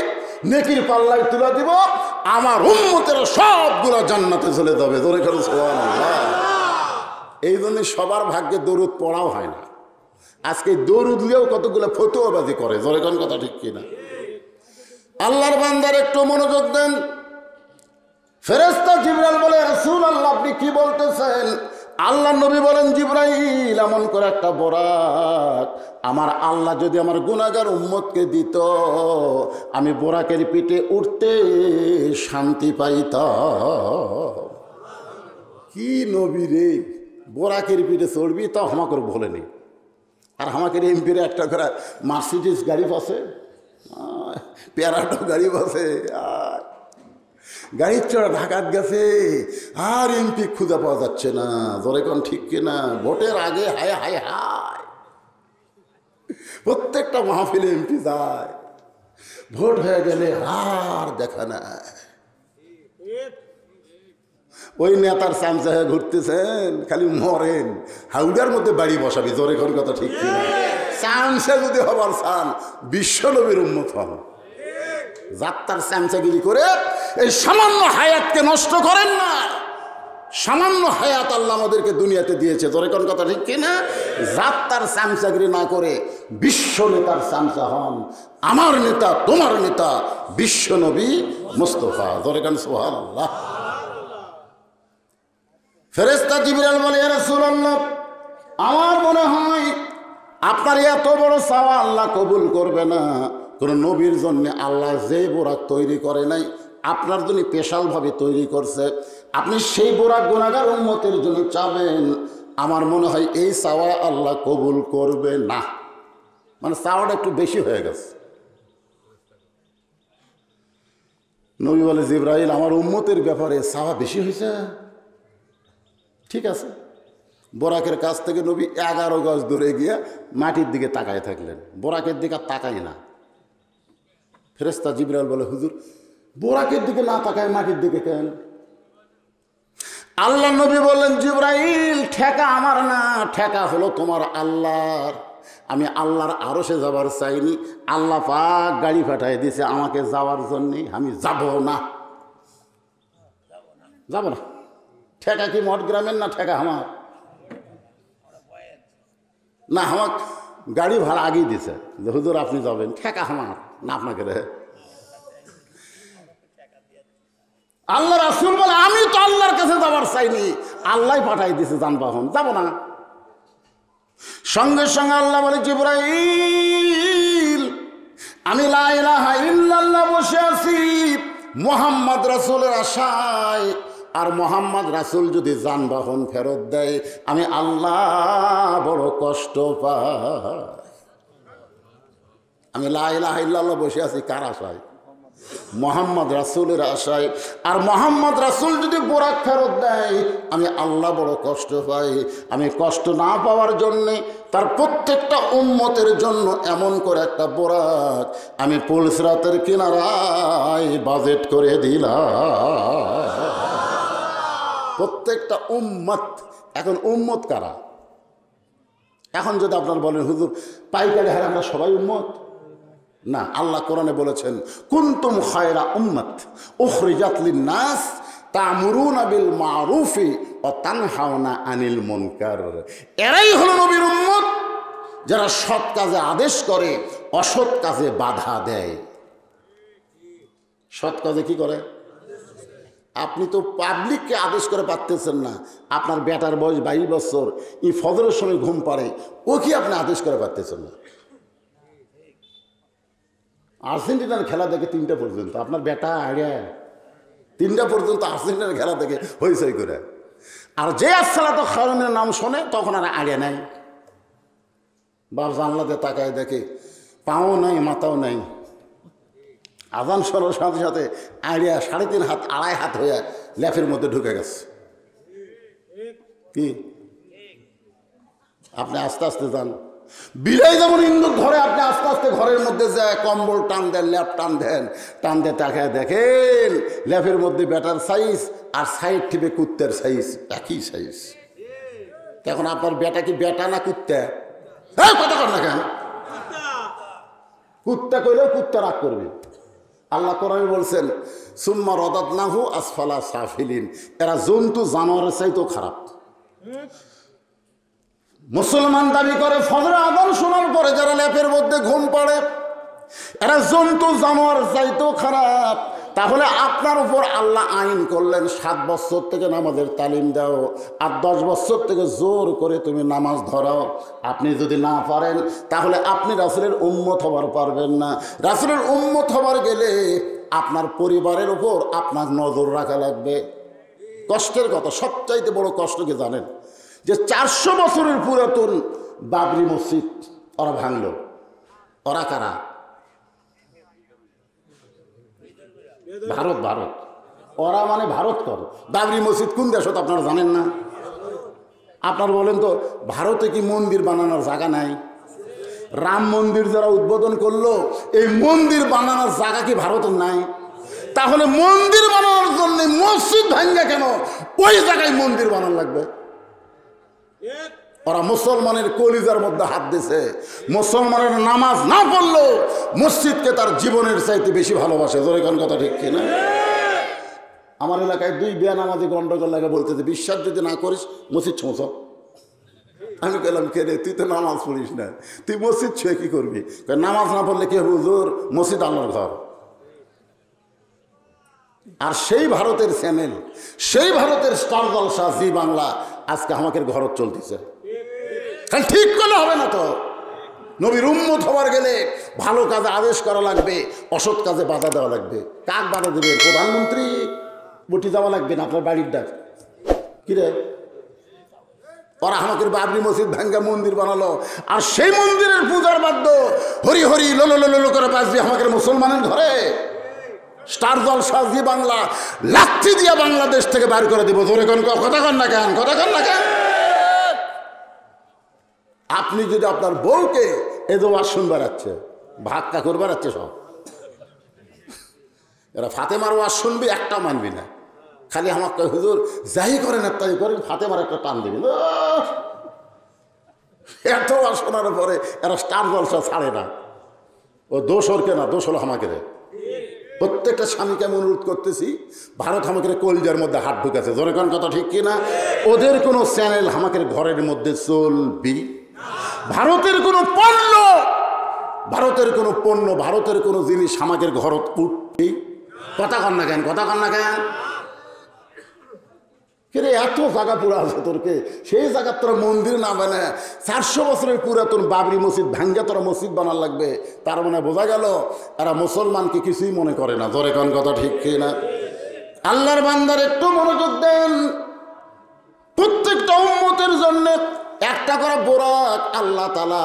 নেকির পাল্লায় তুলে দিব, আমার উম্মতের সবগুলো জান্নাতে চলে যাবে। জোরে করে সুবহানাল্লাহ। এই জন্য সবার ভাগ্যে দরুদ পড়াও হয় না। আজকে দরুদ নিয়েও কতগুলো ফতুয়াবাজি করে। জোরে কোন কথা ঠিক কিনা? আল্লাহর বান্দার একটু মনোযোগ দেন। ফেরেশতা জিবরাইল বলে, রাসূলুল্লাহ আপনি কি বলতেছেন? আল্লাহ নবী বলেন, জিবরাইল এমন করে একটা বোরাক আমার আল্লাহ যদি আমার গুনাহগার উম্মতকে দিত, আমি বোরাকের পিঠে উঠতে শান্তি পাইতাম। কি নবী রে, বোরাকের পিঠে চড়বি তো আমাকে বলেনি। আর আমাকে এমপির একটা করে মার্সিডিজ গাড়ি পাশে, প্যারাডো গাড়ি পাশে, গাড়ির চড়া ঢাকাত গেছে, আর এমপি খুঁজে পাওয়া যাচ্ছে না। জোরে কোন ঠিক কিনা? ভোটের আগে হায় হায় হায়, প্রত্যেকটা মাহফিলে এমপি যায়, ভোট হয়ে গেলে আর দেখা নাই। ওই নেতার চামচা হয়ে ঘুরতেছেন, খালি মরেন। হাউডার মধ্যে বাড়ি বসাবি। জোরে কোন কথা ঠিক কিনা? চামচা যদি হবার চান, বিশ্ব নবীর উম্মত হন। যাত্রার চামচাগিরি করে এই সামান্য হায়াতকে নষ্ট করেন না। সামান্য হায়াত আল্লাহ আমাদেরকে দুনিয়াতে দিয়েছে। জোরে কোন কথা ঠিক কিনা? যাত্রার চামচাগিরি না করে বিশ্ব নেতার চামচা হন। আমার নেতা, তোমার নেতা বিশ্ব নবী মুস্তাফা। জোরে কোন সুবহানাল্লাহ। ফেরেশতা জিবরাইল বলে, ইয়া রাসূলুল্লাহ আমার মনে হয় আপনার এত বড় চাওয়া আল্লাহ কবুল করবে না। কোন নবীর জন্য আল্লাহ যে বোরাক তৈরি করে নাই, আপনার জন্য স্পেশালভাবে তৈরি করছে। আপনি সেই বোরাক গুনাহগার উম্মতের জন্য চাবেন, আমার মনে হয় এই চাওয়া আল্লাহ কবুল করবে না। মানে চাওয়াটা একটু বেশি হয়ে গেছে। নবী বলে, জিবরাইল আমার উম্মতের ব্যাপারে চাওয়া বেশি হয়েছে। ঠিক আছে। বোরাকের কাছ থেকে নবী 11 গজ দূরে গিয়ে মাটির দিকে তাকায় থাকলেন। বোরাকের দিকে তাকায় না। ফেরেশতা জিবরাইল বলে, হুজুর বোরাকের দিকে না তাকায় মাটির দিকে কেন? আল্লাহ নবী বললেন, জিবরাইল ঠেকা আমার না, ঠেকা হলো তোমার আল্লাহর। আমি আল্লাহর আরশে যাবার চাইনি, আল্লাহ পাক গাড়ি পাঠায় দিয়েছে আমাকে যাওয়ার জন্যে। আমি যাব না। ঠেকা কি মঠ গ্রামের না ঠেকা আমার? না, আমার গাড়ি ভাড়া আগেই দিছে যে হুজুর আপনি যাবেন। ঠেকা আমার না, আপনাকে রে। আল্লাহ রাসূল বলে, আমি তো আল্লাহর কাছে যাবার চাইনি, আল্লাহ পাঠাই দিছে যানবাহন, যাব না। সঙ্গে সঙ্গে আল্লাহ বলে, জিবরাইল আমি লা ইলাহা ইল্লাল্লাহ বসে আছি মুহাম্মদ রাসূলের আশায়। আর মোহাম্মদ রাসূল যদি যানবাহন ফেরত দেয়, আমি আল্লাহ বড় কষ্ট পাই। আমি লা ইলাহা ইল্লাল্লাহ বসে আছি কার আশায়? মোহাম্মদ রাসূলের আশায়। আর মোহাম্মদ রাসূল যদি বোরাক ফেরত দেয়, আমি আল্লাহ বড় কষ্ট পাই। আমি কষ্ট না পাওয়ার জন্যে তার প্রত্যেকটা উম্মতের জন্য এমন করে একটা বোরাক আমি পুলসরাতের কিনারায় বাজেট করে দিলাম। প্রত্যেকটা উম্মত। এখন উম্মত কারা? এখন যদি আপনার বলেন হুজুর পাইকারি হারে আমরা সবাই উম্মত, না। আল্লাহ কোরআনে বলেছেন, কুনতুম খায়রা উম্মাত উখরিজাত লিন-নাস তা'মুরুনা বিল মা'রুফি ওয়া তানহাউনা আনিল মুনকার। এরাই হলো নবীর উম্মত, যারা সৎ কাজে আদেশ করে, অসৎ কাজে বাধা দেয়। সৎ কাজে কি করে? আপনি তো পাবলিককে আদেশ করে পারতেছেন না। আপনার বেটার বয়স 22 বছর, এই ফজরের সময় ঘুম পাড়ে, ও কি আপনি আদেশ করে পারতেছেন না? আর্জেন্টিনার খেলা দেখে 3টা পর্যন্ত, আপনার বেটা আগে 3টা পর্যন্ত আর্জেন্টিনার খেলা দেখে হইচই করে। আর যে আসসালাতু খায়রুনের নাম শোনে তখন আর আগে নাই। বাপ জানলাতে তাকায় দেখে পাও নাই মাথাও নাই, আজান শোনার সাথে সাথে আইডিয়া 3.5 হাত 2.5 হাত হয়ে ল্যাফের মধ্যে ঢুকে গেছে। কি আপনি আস্তে আস্তে যান, বিলাই যেমন ইন্দুর ধরে, আপনি আস্তে আস্তে ঘরের মধ্যে যায় কম্বল টান দেন, ল্যাপ টান দেন, টান দিয়ে তাকায় দেখেন ল্যাফের মধ্যে ব্যাটার সাইজ আর সাইড টিপে কুত্তের সাইজ একই সাইজ। এখন আপনার বেটা কি বেটা না কুত্তা? হ্যাঁ, কথা কর না কেন? কুত্তা কইলেও কুত্তা রাগ করবে। আল্লাহ কোরআনে বলছেন সুম্মা রাদাদনাহু আসফালা সাফিলিন। এরা জন্তু জানোয়ারের চাইতেও খারাপ। মুসলমান দাবি করে ফজরের আযান শোনার পরে যারা ল্যাপের মধ্যে ঘুম পাড়ে, এরা জন্তু জানোয়ার চাইতেও খারাপ। তাহলে আপনার উপর আল্লাহ আইন করলেন 7 বছর থেকে নামাজের তালিম দাও, আর 10 বছর থেকে জোর করে তুমি নামাজ ধরাও। আপনি যদি না পারেন তাহলে আপনি রাসূলের উম্মত হবার পারবেন না। রাসূলের উম্মত হবার গেলে আপনার পরিবারের উপর আপনার নজর রাখা লাগবে। কষ্টের কথা, সবচাইতে বড় কষ্ট কি জানেন? যে 400 বছরের পুরাতন বাবরি মসজিদ ওরা ভাঙল। ওরা কারা? ভারত। ভারত ওরা মানে ভারত কর। বাবরি মসজিদ কোন দেশত আপনারা জানেন না? আপনার বলেন তো, ভারতে কি মন্দির বানানোর জায়গা নাই? রাম মন্দির যারা উদ্বোধন করলো, এই মন্দির বানানোর জায়গা কি ভারতের নাই? তাহলে মন্দির বানানোর জন্য মসজিদ ভাঙ্গা কেন? ওই জায়গায় মন্দির বানানো লাগবে। ওরা মুসলমানের কলিজার মধ্যে হাত দিছে। মুসলমানের নামাজ না পড়লো মসজিদকে তার জীবনের চাইতে বেশি ভালোবাসে। জোরে কোন কথা ঠিক কিনা? আমার এলাকায় 2 বেনামাজি গন্ডগোল লাগে, বলতেছে বিশ্বাস যদি না করিস মসজিদ ছোঁছ। আমি বললাম কে রে, তুই তো নামাজ পড়িস না, তুই মসজিদ ছুঁয়ে কি করবি? নামাজ না পড়লে কি হবে হুজুর? মসজিদ আল্লাহর ঘর। আর সেই ভারতের চ্যানেল, সেই ভারতের স্টার জলসা জি বাংলা আজকে আমাকে ঘরত চলতেছে। ঠিক করলে হবে না তো। নবীর উম্মত হবার গেলে ভালো কাজে আদেশ করা লাগবে, অসৎ কাজে বাধা দেওয়া লাগবে। কাক বাধা দেবে? প্রধানমন্ত্রী বটি যাওয়া লাগবে না, আপনার বাড়ির ডাক কিরে? ওরা আমাকে বাবরি মসজিদ ভাঙ্গা মন্দির বানালো, আর সেই মন্দিরের পূজার বাদ্য হরি হরি লোলো লোলো করে বাজবে আমাকে মুসলমানের ঘরে। স্টার জলসা জি বাংলা লাথি দিয়া বাংলাদেশ থেকে বাইর করে দিব। ধরে কোন কথা কন না কেন? কথা কন না কেন? আপনি যদি আপনার বউকে এদো ওয়াজ শুনবার আছে, ভাক্কা করবার আছে, সব এরা ফাতেমার ওয়াজ শুনবি, একটাও মানবি না। খালি আমাকে হুজুর যাই করেন আর তাই করেন, ফাতেমার একটা টান দিবি। এত ওয়াজ শোনার পরে এরা স্টার জলসা ছাড়ে না। ও দোষ ওর কেনা, দোষ হলো আমাকে। প্রত্যেকটা স্বামীকে আমি অনুরোধ করতেছি, ভারত আমাকে কলজার মধ্যে হাত ঢুকেছে। জোরে কোন কথা ঠিক কিনা? ওদের কোনো চ্যানেল আমাকে ঘরের মধ্যে চলবি। ভারতের কোনো পণ্য, ভারতের কোনো পণ্য, ভারতের কোনো জিনিস আমাকে ঘরত উঠবেই। কথা কন না কেন? কথা কন না কেন? রে এত জায়গা পুরো আছে তোরকে, সেই জায়গার তোরা মন্দির না বানায় 400 বছরের পুরাতন বাবরি মসজিদ ভাঙ্গা তোরা মসজিদ বানার লাগবে। তার মানে বোঝা গেল এরা মুসলমানকে কিছুই মনে করে না। জোরে কোন কথা ঠিক কিনা? আল্লাহর বান্দার একটু মনোযোগ দেন। প্রত্যেকটা উম্মতের জন্য একটা করে বোরাক আল্লাহ তাআলা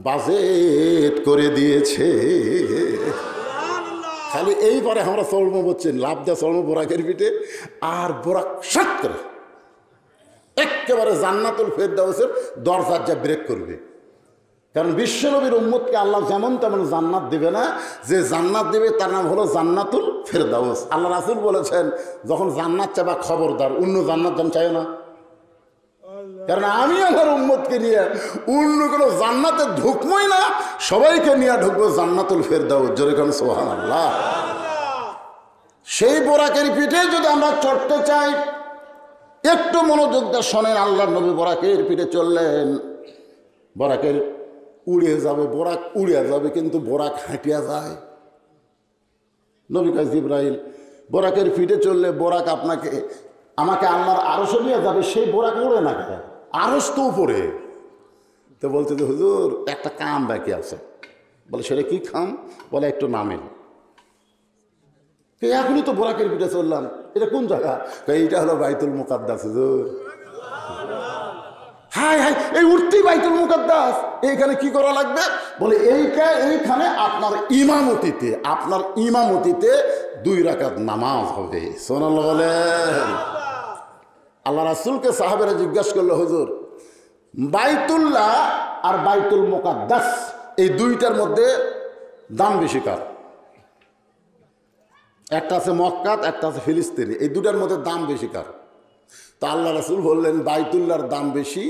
বাজেট করে দিয়েছে। খালি এইবারে আমরা চলবো বলছেন, লাভ দেওয়া চলবো বোরাকের পিঠে, আর বোরাক সাত করে একেবারে জান্নাতুল ফেরদাউসের দরজার যা ব্রেক করবে। কারণ বিশ্বনবীর উম্মতকে আল্লাহ যেমন তেমন জান্নাত দেবে না, যে জান্নাত দেবে তার নাম হলো জান্নাতুল ফেরদাউস। আল্লাহ রাসূল বলেছেন, যখন জান্নাত চাবা খবরদার অন্য জান্নাত যেন চাই না। কারণ আমি আমার উম্মতকে নিয়ে অন্য কোনো জান্নাতে ঢুকবোই না, সবাইকে নিয়ে ঢুকবো জান্নাতুল ফেরদাউস। জোরে কোন সুবহানাল্লাহ। সেই বোরাকের পিঠে যদি আমরা চড়তে চাই, একটু মনোযোগ দিয়ে শোনেন। আল্লাহর নবী বোরাকের পিঠে চললেন, বোরাকের উড়ে যাবে, বোরাক উড়ে যাবে, কিন্তু বোরাক হাঁটিয়া যায়। নবী কয় জিবরাইল, বোরাকের পিঠে চললে বোরাক আমাকে আল্লাহর আরশে নিয়ে যাবে, সেই বোরাক উড়ে না কেন? আরশ তো উপরে। তো বলতে যে হুজুর একটা কাম বাকি আছে। বলে সেটা কি কাম? বলে একটু নামেন। এখনই তো বোরাকের পিঠে চললাম, এটা কোন জায়গা? এইটা হলো বাইতুল মুকাদ্দাস হুজুর। হাই হাই, এই উঠতেই বাইতুল মুকাদ্দাস, এইখানে কি করা লাগবে? বলে এইখানে আপনার ইমামতিতে 2 রাকাত নামাজ হবে। সুবহানাল্লাহ বলেন। আল্লাহ রাসূলকে সাহাবেরা জিজ্ঞাসা করলো, হুজুর বাইতুল্লাহ আর বাইতুল মুকাদ্দাস এই দুইটার মধ্যে দাম বেশি কার? একটা আছে মক্কাত, একটা আছে ফিলিস্তিনি, এই দুটার মধ্যে দাম বেশি কার? তা আল্লাহ রাসূল বললেন বাইতুল্লাহর দাম বেশি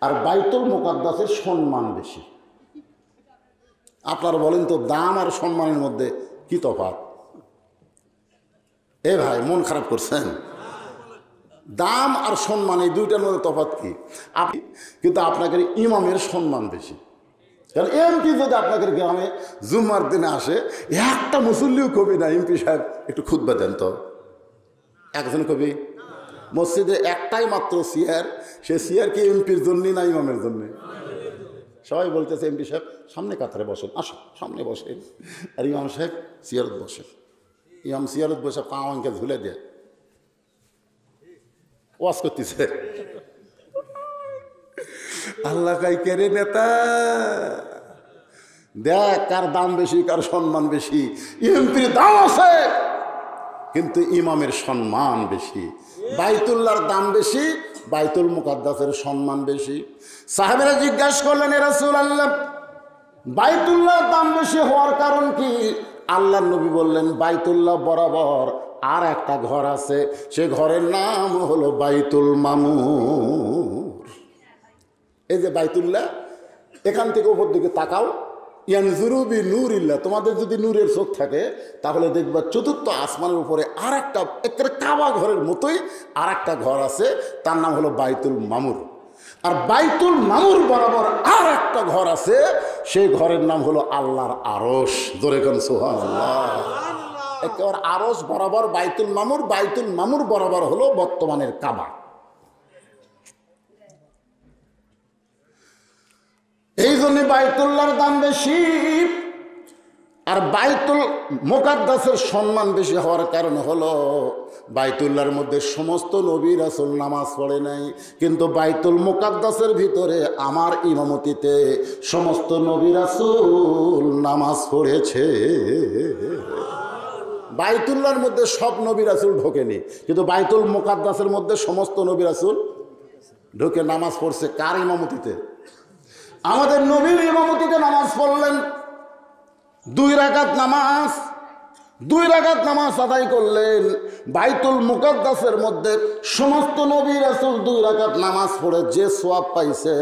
আর বাইতুল মুকাদ্দাসের সম্মান বেশি। আপনারা বলেন তো দাম আর সম্মানের মধ্যে কি তফাৎ? এ ভাই মন খারাপ করছেন? দাম আর সম্মান এই দুইটার মধ্যে তফাৎ কি? কিন্তু আপনাকে ইমামের সম্মান বেশি। কারণ এমপি যদি আপনাদের গ্রামে জুম্মার দিনে আসে, একটা মুসল্লিও কবি না, এমপি সাহেব একটু খুতবা দেন তো। একজন কবি মসজিদে একটাই মাত্র চেয়ার, সে চেয়ার কি এমপির জন্যই না ইমামের জন্যে? সবাই বলতেছে এমপি সাহেব সামনে কাতারে বসেন, আসো সামনে বসেন। আর ইমাম সাহেব চেয়ারত বসেন। ইমাম চেয়ারত বসে পা অঙ্কে ঝুলে দেয়, ওয়াজ করতেছে। আল্লাহ কাই কেরে নেতা, দেখ কার দাম বেশি, কার সম্মান বেশি। এমপির দাম আছে কিন্তু ইমামের সম্মান বেশি। বাইতুল্লাহর দাম বেশি, বাইতুল মুকাদ্দাসের সম্মান বেশি। সাহাবীরা জিজ্ঞাসা করলেন, এ রাসূলুল্লাহ বাইতুল্লাহর দাম বেশি হওয়ার কারণ কি? আল্লাহর নবী বললেন, বাইতুল্লাহ বরাবর আর একটা ঘর আছে, সে ঘরের নাম হলো বাইতুল মামুর। এই যে বাইতুল্লাহ, এখান থেকে উপর দিকে তাকাও, ইয়ানজুরু বি নূরিল্লাহ, তোমাদের যদি নূরের চোখ থাকে তাহলে দেখবা চতুর্থ আসমানের উপরে আর একটা একেবারে কাবা ঘরের মতোই আর একটা ঘর আছে, তার নাম হলো বাইতুল মামুর। আর বাইতুল মামুর বরাবর আর একটা ঘর আছে, সেই ঘরের নাম হলো আল্লাহর আরশ। জোরে কোন সুবহানাল্লাহ। একেবারে আরশ বরাবর বাইতুল মামুর, বাইতুল মামুর বরাবর হলো বর্তমানের কাবা। এই জন্য বাইতুল্লাহর দাম বেশি আর বাইতুল মুকাদ্দাসের সম্মান বেশি হওয়ার কারণ হলো বাইতুল্লাহর মধ্যে সমস্ত নবী রাসূল নামাজ পড়ে নাই, কিন্তু বাইতুল মুকাদ্দাসের ভিতরে আমার ইমামতিতে সমস্ত নবী রাসূল নামাজ পড়েছে। বাইতুল্লাহর মধ্যে সব নবী রাসূল ঢোকেনি, কিন্তু বাইতুল মুকাদ্দাসের মধ্যে সমস্ত নবী রাসূল ঢোকে, নামাজ পড়ছে। কার ইমামতিতে? আমাদের নবীর ইমামতিতে নামাজ পড়লেন। 2 রাকাত নামাজ, 2 রাকাত নামাজ আদায় করলেন। বাইতুল মুকাদ্দাসের মধ্যে সমস্ত নবী রাসূল 2 রাকাত নামাজ পড়ে যে সওয়াব পাইছে,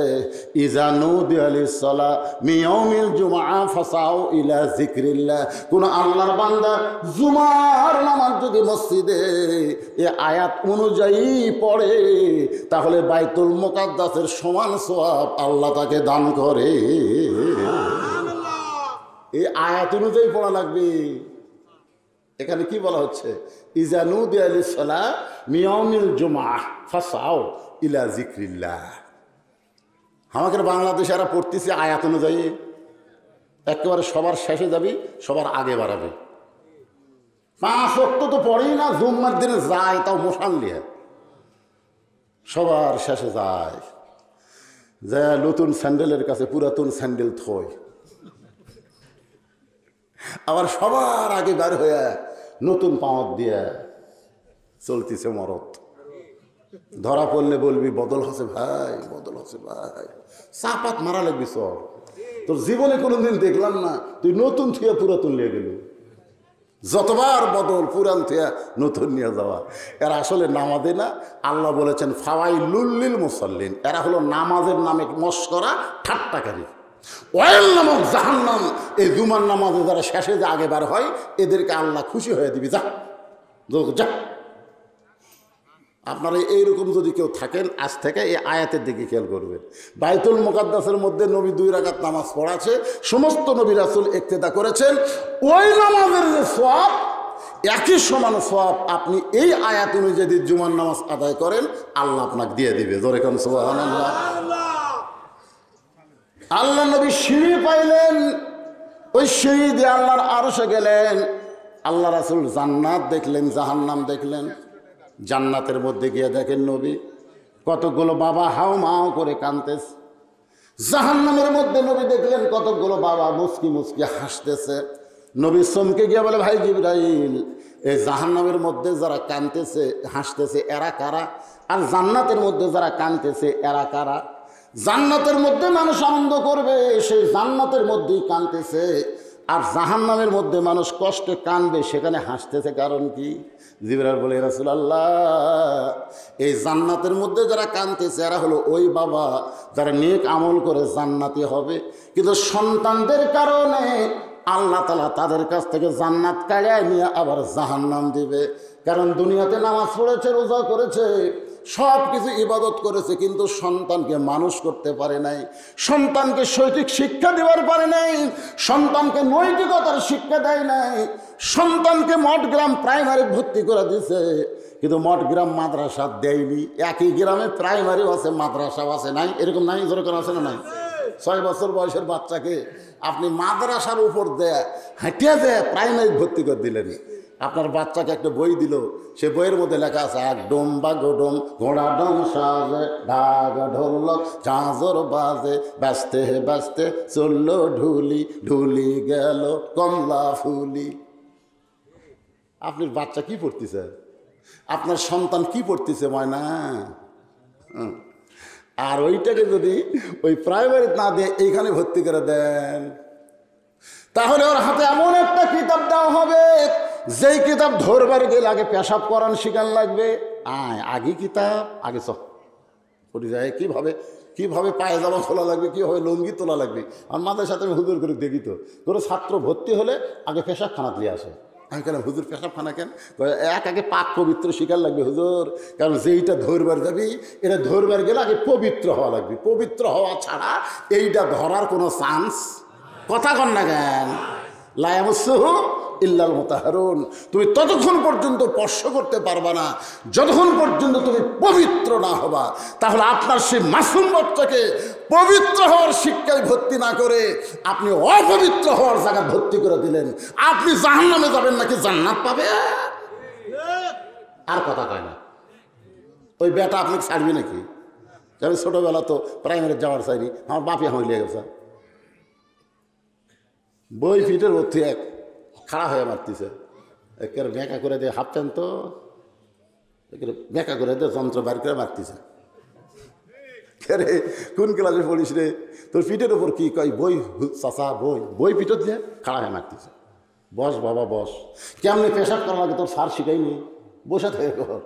ইজা নুদিয়া লিস-সালা মিন ইয়াউমিল জুমআ ফাসাউ ইলা যিকরিল্লাহ। কোন আল্লাহর বান্দা জুমার নামাজ যদি মসজিদে এই আয়াত অনুযায়ী পড়ে, তাহলে বাইতুল মুকাদ্দাসের সমান সওয়াব আল্লাহ তাকে দান করে। এই আয়াত অনুযায়ী পড়া লাগবে। এখানে কি বলা হচ্ছে? ইজা নুদিয়া লিস-সালা মিন ইয়াউমিল জুমআ ফাসাউ ইলা যিকরিল্লাহ। আমাদের বাংলাদেশে এরা পড়তেছে আয়াত অনুযায়ী, একেবারে সবার শেষে যাবি, সবার আগে বাড়াবে। 5 ওয়াক্ত তো পড়েই না, জুম্মার দিনে যায় তাও মশাল নিয়ে, সবার শেষে যায়, যে নতুন স্যান্ডেলের কাছে পুরাতন স্যান্ডেল থয়, আবার সবার আগে বের হয়ে নতুন পাওয়াত দিয়ে চলতেছে মরদ। ধরা পড়লে বলবি বদল হচ্ছে ভাই, বদল হচ্ছে ভাই, চাপাত মারা লাগবি। সব তোর জীবনে কোনোদিন দেখলাম না তুই নতুন থিয়া পুরাতন নিয়ে গেলি। যতবার বদল, পুরান থিয়া নতুন নিয়ে যাওয়া। এরা আসলে নামাজে না। আল্লাহ বলেছেন ফাওয়াইলুল লিল মুসাল্লিন, এরা হলো নামাজের নামে মস্করা ঠাট্টাকারী। ওয়াইল নামক জাহান্নাম, এই জুমার নামাজে যারা শেষে যে আগে বার হয়, এদেরকে আল্লাহ খুশি হয়ে দিবি, যা যা। আপনারা এইরকম যদি কেউ থাকেন, আজ থেকে এই আয়াতের দিকে খেয়াল করবেন। বাইতুল মুকাদ্দাসের মধ্যে নবী 2 রাকাত নামাজ পড়াছে, সমস্ত নবী রাসূল ইক্তেদা করেছেন। ওই নামাজের যে সওয়াব, একই সমান সওয়াব আপনি এই আয়াত অনুযায়ী যদি জুমার নামাজ আদায় করেন, আল্লাহ আপনাকে দিয়ে দিবে। জোরে কান সুবহানাল্লাহ। আল্লাহ নবী সিঁড়ি পাইলেন, ওই সিঁড়ি দিয়ে আল্লাহর আরশে গেলেন। আল্লাহ রাসূল জান্নাত দেখলেন, জাহান্নাম দেখলেন। জান্নাতের মধ্যে গিয়ে দেখেন নবী কতগুলো বাবা হাও মাও করে কাঁদতেছে। জাহান্নামের মধ্যে নবী দেখলেন কতগুলো বাবা মুচকি মুচকি হাসতেছে। নবী চমকে গিয়ে বলে, ভাই জিবরাইল, এই জাহান্নামের মধ্যে যারা কাঁদতেছে হাসতেছে এরা কারা? আর জান্নাতের মধ্যে যারা কাঁদতেছে এরা কারা? জান্নাতের মধ্যে মানুষ আনন্দ করবে, সেই জান্নাতের মধ্যেই কাঁদতেছে। আর জাহান্নামের মধ্যে মানুষ কষ্টে কাঁদবে, সেখানে হাসতেছে কারণ কি? জিবরাইল বলে, রাসূলুল্লাহ, এই জান্নাতের মধ্যে যারা কাঁদতেছে এরা হলো ওই বাবা যারা নেক আমল করে জান্নাতি হবে, কিন্তু সন্তানদের কারণে আল্লাহ তাআলা তাদের কাছ থেকে জান্নাত কাড়িয়ে নিয়ে আবার জাহান্নাম দিবে। কারণ দুনিয়াতে নামাজ পড়েছে, রোজা করেছে, সব কিছু ইবাদত করেছে, কিন্তু সন্তানকে মানুষ করতে পারে নাই, সন্তানকে সঠিক শিক্ষা দেওয়ার পারে নাই, সন্তানকে নৈতিকতার শিক্ষা দেয় নাই, সন্তানকে মঠগ্রাম প্রাইমারি ভর্তি করে দিছে, কিন্তু মঠগ্রাম মাদ্রাসা দেয়নি। একই গ্রামে প্রাইমারিও আছে, মাদ্রাসাও আছে, নাই? এরকম নাই? যেরকম আছে না নাই? 6 বছর বয়সের বাচ্চাকে আপনি মাদ্রাসার উপর দেয় হাঁটিয়ে দেয় প্রাইমারি ভর্তি করে দিলেন। আপনার বাচ্চাকে একটা বই দিল, সে বইয়ের মধ্যে লেখা আছে, এক ডোম বা গোডম ঘোড়া ডোম সাজে ঢাকা ঢোলক ঝাঁঝর বাজে, ব্যস্তে ব্যস্তে চললো ঢুলি, ঢুলি গেল কমলা ফুলি। আপনার বাচ্চা কি পড়তেছে? আপনার সন্তান কি পড়তেছে? ময়না। আর ওইটাকে যদি ওই প্রাইমারি না দিয়ে এইখানে ভর্তি করে দেন, তাহলে ওর হাতে এমন একটা কিতাব দেওয়া হবে, যেই কিতাব ধরবার গেলে আগে পেশাব করান শিখান লাগবে। আগে কিতাব আগে ওটি যায় কিভাবে পায়জামা খোলা লাগবে, কীভাবে লুঙ্গি তোলা লাগবে। আর মাদের সাথে আমি হুজুর করে দেখি তো, কোনো ছাত্র ভর্তি হলে আগে পেশাব খানা দিয়ে আসে। আমি কেন হুজুর পেশাব খানা কেন? আগে পাক পবিত্র শিকার লাগবে হুজুর, কারণ যেইটা ধরবার যাবি এটা ধরবার গেলে আগে পবিত্র হওয়া লাগবে। পবিত্র হওয়া ছাড়া এইটা ধরার কোনো চান্স, কথা কন না কেন? লা ইয়ামাসসুহু ইল্লাল মুতাহহারুন। তুমি ততক্ষণ পর্যন্ত স্পর্শ করতে পারবা না যতক্ষণ পর্যন্ত তুমি পবিত্র না হবা। তাহলে আপনার সেই মাসুম বাচ্চাকে পবিত্র হওয়ার শিক্ষায় ভর্তি না করে আপনি অপবিত্র হওয়ার জায়গায় ভর্তি করে দিলেন। আপনি জাহান্নামে যাবেন নাকি জান্নাত পাবে? আর কথা কয় না। ওই বেটা আপনি ছাড়বি নাকি? আমি ছোটোবেলা তো প্রাইমারি যাওয়ার চাইনি, আমার বাপি আমার লিয়ে গেছে, বই ফিটের ভর্তি এক খাড়া হয়ে মারতেছে, একের বেঁকা করে দিয়ে হাফ প্যান্ট তো বেঁকা করে দিয়ে যন্ত্র বার করে মারতেছে। রে কোন ক্লাসে পড়িস রে? তোর পিঠের ওপর কি কয়? বই চাষা বই পিঠত দিয়ে খাড়া হয়ে মারতেছে। বস বাবা বস, কেমনি পেশাব করা লাগে তোর স্যার শিখাইনি, বসে থেকে কর।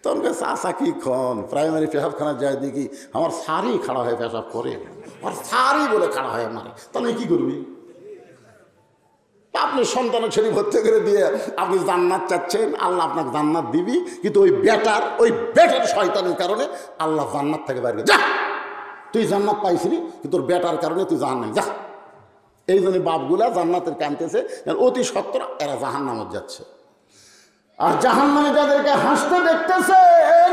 তখন চাষা কি খন প্রাইমারি পেশাবখানা যায় দেখি আমার স্যারই খাড়া হয়ে পেশাব করে, আর স্যারই বলে খাড়া হয়ে মারে, তাহলে কি করবি? আপনি সন্তানের ছেলে ভর্তি করে দিয়ে আপনি জান্নাত চাচ্ছেন, আল্লাহ আপনাকে জান্নাত দিবি, কিন্তু ওই বেটার শয়তানের কারণে আল্লাহ জান্নাত থেকে বাইরে যা। তুই জান্নাত পাইছিলি কিন্তু তোর বেটার কারণে তুই জাহান্নামে যা। এই জন্য বাপগুলা জান্নাতের কাঁদতেছে, অতি সত্তর এরা জাহান্নামে যাচ্ছে। আর জাহান্নামে যাদেরকে হাসতে দেখতেছেন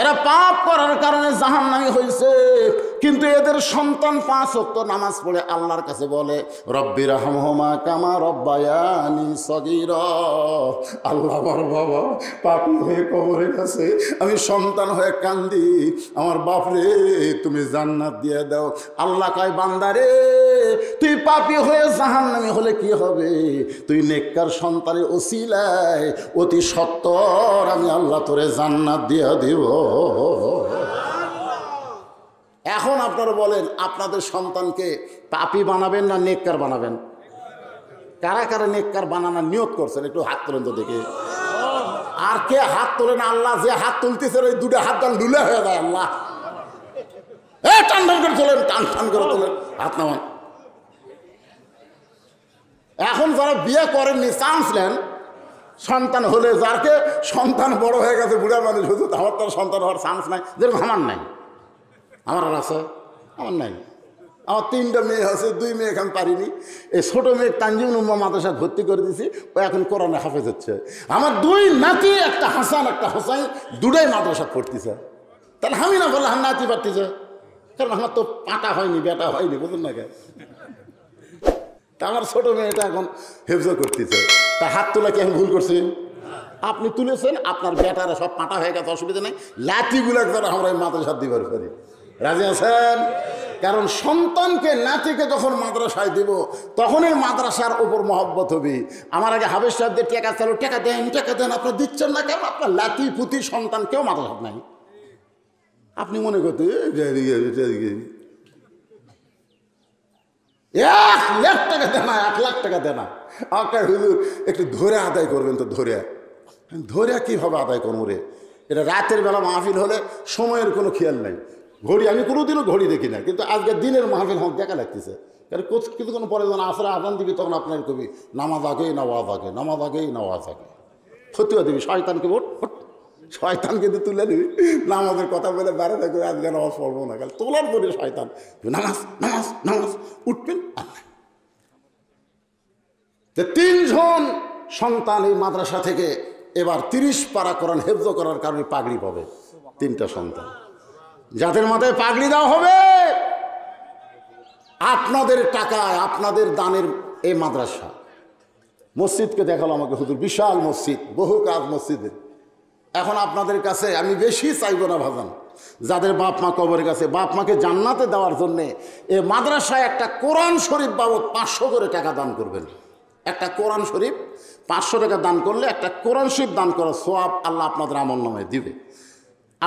এরা পাপ করার কারণে জাহান্নামী হয়েছে, কিন্তু এদের সন্তান 5 ওয়াক্ত নামাজ পড়ে আল্লাহর কাছে বলে, রব্বির রহমহুমা কামা রব্বায়ানি সগীরা। আল্লাহ আমার বাবা পাপী হয়ে কবরে গেছে, আমি সন্তান হয়ে কান্দি, আমার বাপরে তুমি জান্নাত দিয়ে দাও। আল্লাহ কয়, বান্দারে তুই পাপী হয়ে জাহান্নামী হলে কি হবে? তুই নেককার সন্তানের ওসিলায় অতি সত্বর আমি আল্লাহ তোরে জান্নাত দিয়ে দিব। এখন আপনারা বলেন, আপনাদের সন্তানকে পাপী বানাবেন না নেককার বানাবেন? কারা কারা নেককার বানানোর নিয়ত করছেন একটু হাত তোলেন তো দেখি। আর কে হাত তোলেন? আল্লাহ যে হাত তুলতেছে ওই দুটো হাত টান লুলে হয়ে যায়। আল্লাহ টান টান করে তোলেন, টান টান করে তোলেন, হাত নামান। এখন যারা বিয়ে করেননি চান্স নেন, সন্তান হলে যারকে সন্তান বড় হয়ে গেছে, বুড়া মানুষ, হুজুর আমার তো সন্তান হওয়ার চান্স নাই, যেরকম আমার নাই। আমার আর আছে? আমার নাই। আমার 3টা মেয়ে আছে, 2 মেয়ে এখন পারিনি। এই ছোটো মেয়ে তানজিম উম্মাহ মাদ্রাসা ভর্তি করে দিয়েছি, ও এখন কোরআনে হাফেজ হচ্ছে। আমার 2 নাতি, একটা হাসান একটা হোসাইন, 2টাই মাদ্রাসা পড়তেছে। তাহলে আমি না বললে নাতি পারতেছে, কারণ আমার তো পাটা হয়নি, বেটা হয়নি, বুঝুন না কেন? তা আমার ছোটো মেয়েটা এখন হেফজ করতেছে, তা হাত তোলা কি আমি ভুল করছি? আপনি তুলেছেন, আপনার বেটারা সব পাটা হয়ে গেছে, অসুবিধা নেই। লাঠিগুলো একবার আমরা মাদ্রাসা দিবার পারি, রাজি আছেন? কারণ সন্তানকে নাতিকে যখন মাদ্রাসায় দিব তখনই মাদ্রাসার উপর মহব্বত হবে। আমার আগে হাফেজ সাহেবদের টাকা চালু, টাকা দেন, টাকা দেন, আপনার দিচ্ছেন না কেন? আপনার লাতি পুতি সন্তান কেউ মাদ্রাসা নাই। আপনি মনে করতে 1,00,000 টাকা দেনা, 1,00,000 টাকা দেনা। আপনার হুজুর একটু ধরে আদায় করবেন, তো ধরে কীভাবে আদায় করবো রে? এটা রাতের বেলা মাহফিল হলে সময়ের কোনো খেয়াল নাই। ঘড়ি আমি কোনোদিনও ঘড়ি দেখি না, কিন্তু আজকে দিনের মাহফিল হোক দেখা লাগতেছে। কারণ কিছুক্ষণ পরে যখন আসরে আজান দিবি তখন আপনার কবি নামাজ আগেই নামাজ আগে, নামাজ আগেই নামাজ আগে ক্ষতিও দিবি, শয়তানকে ভোট শয়তানকে দিয়ে তুলে দিবি। নামাজের কথা বলে বেড়ে থাকবে, আজকে নামাজ পড়বো না, কাল তোলার পরে শয়তান নামাজ নামাজ নামাজ উঠবেন। 3 জন সন্তান এই মাদ্রাসা থেকে এবার 30 পারা কোরআন হেফজ করার কারণে পাগড়ি পাবে। 3টা সন্তান যাদের মাথায় পাগড়ি দেওয়া হবে, আপনাদের টাকায়, আপনাদের দানের এই মাদ্রাসা। মসজিদকে দেখালো আমাকে হুজুর, বিশাল মসজিদ, বহু কাজ মসজিদের। এখন আপনাদের কাছে আমি বেশি চাইব না ভাজান, যাদের বাপ মা কবরের কাছে, বাপ মাকে জান্নাতে দেওয়ার জন্যে এই মাদ্রাসায় একটা কোরআন শরীফ বাবদ 500 করে টাকা দান করবেন। একটা কোরআন শরীফ 500 টাকা দান করলে একটা কোরআন শরীফ দান করার সওয়াব আল্লাহ আপনাদের আমলনামায় দিবে।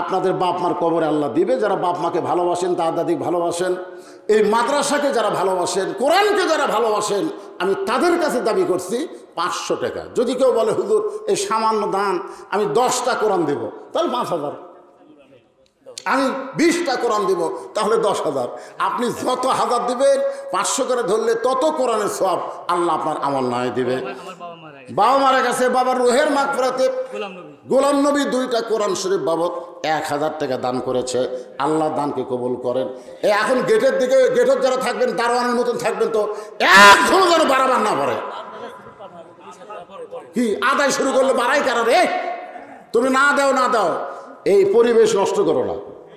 আপনাদের বাপ মার কবরে আল্লাহ দিবে। যারা বাপ মাকে ভালোবাসেন, দাদা দাদি ভালোবাসেন, এই মাদ্রাসাকে যারা ভালোবাসেন, কোরআনকে যারা ভালোবাসেন, আমি তাদের কাছে দাবি করছি 500 টাকা। যদি কেউ বলে হুজুর এই সামান্য দান, আমি 10টা কোরআন দেব, তাহলে 5,000। আমি 20টা কোরআন দিব, তাহলে 10,000। আপনি যত হাজার দিবেন, 500 করে ধরলে তত কোরআনের সওয়াব আল্লাহ আপনার আমল নামায় দিবে। বাবা মারা গেছে, বাবার রুহের মাগফিরাতে গোলাম নবী 2টা কোরআন শরীফ বাবদ 1,000 টাকা দান করেছে। আল্লাহ দানকে কবুল করেন। এখন গেটের দিকে, গেটের যারা থাকবেন দারোয়ানের মতন থাকবেন, তো একজনও যেন বাড়াবার না পারে। কি আদায় শুরু করলে বাড়াই কারণ রে? তুমি না দাও, এই পরিবেশ নষ্ট করো না,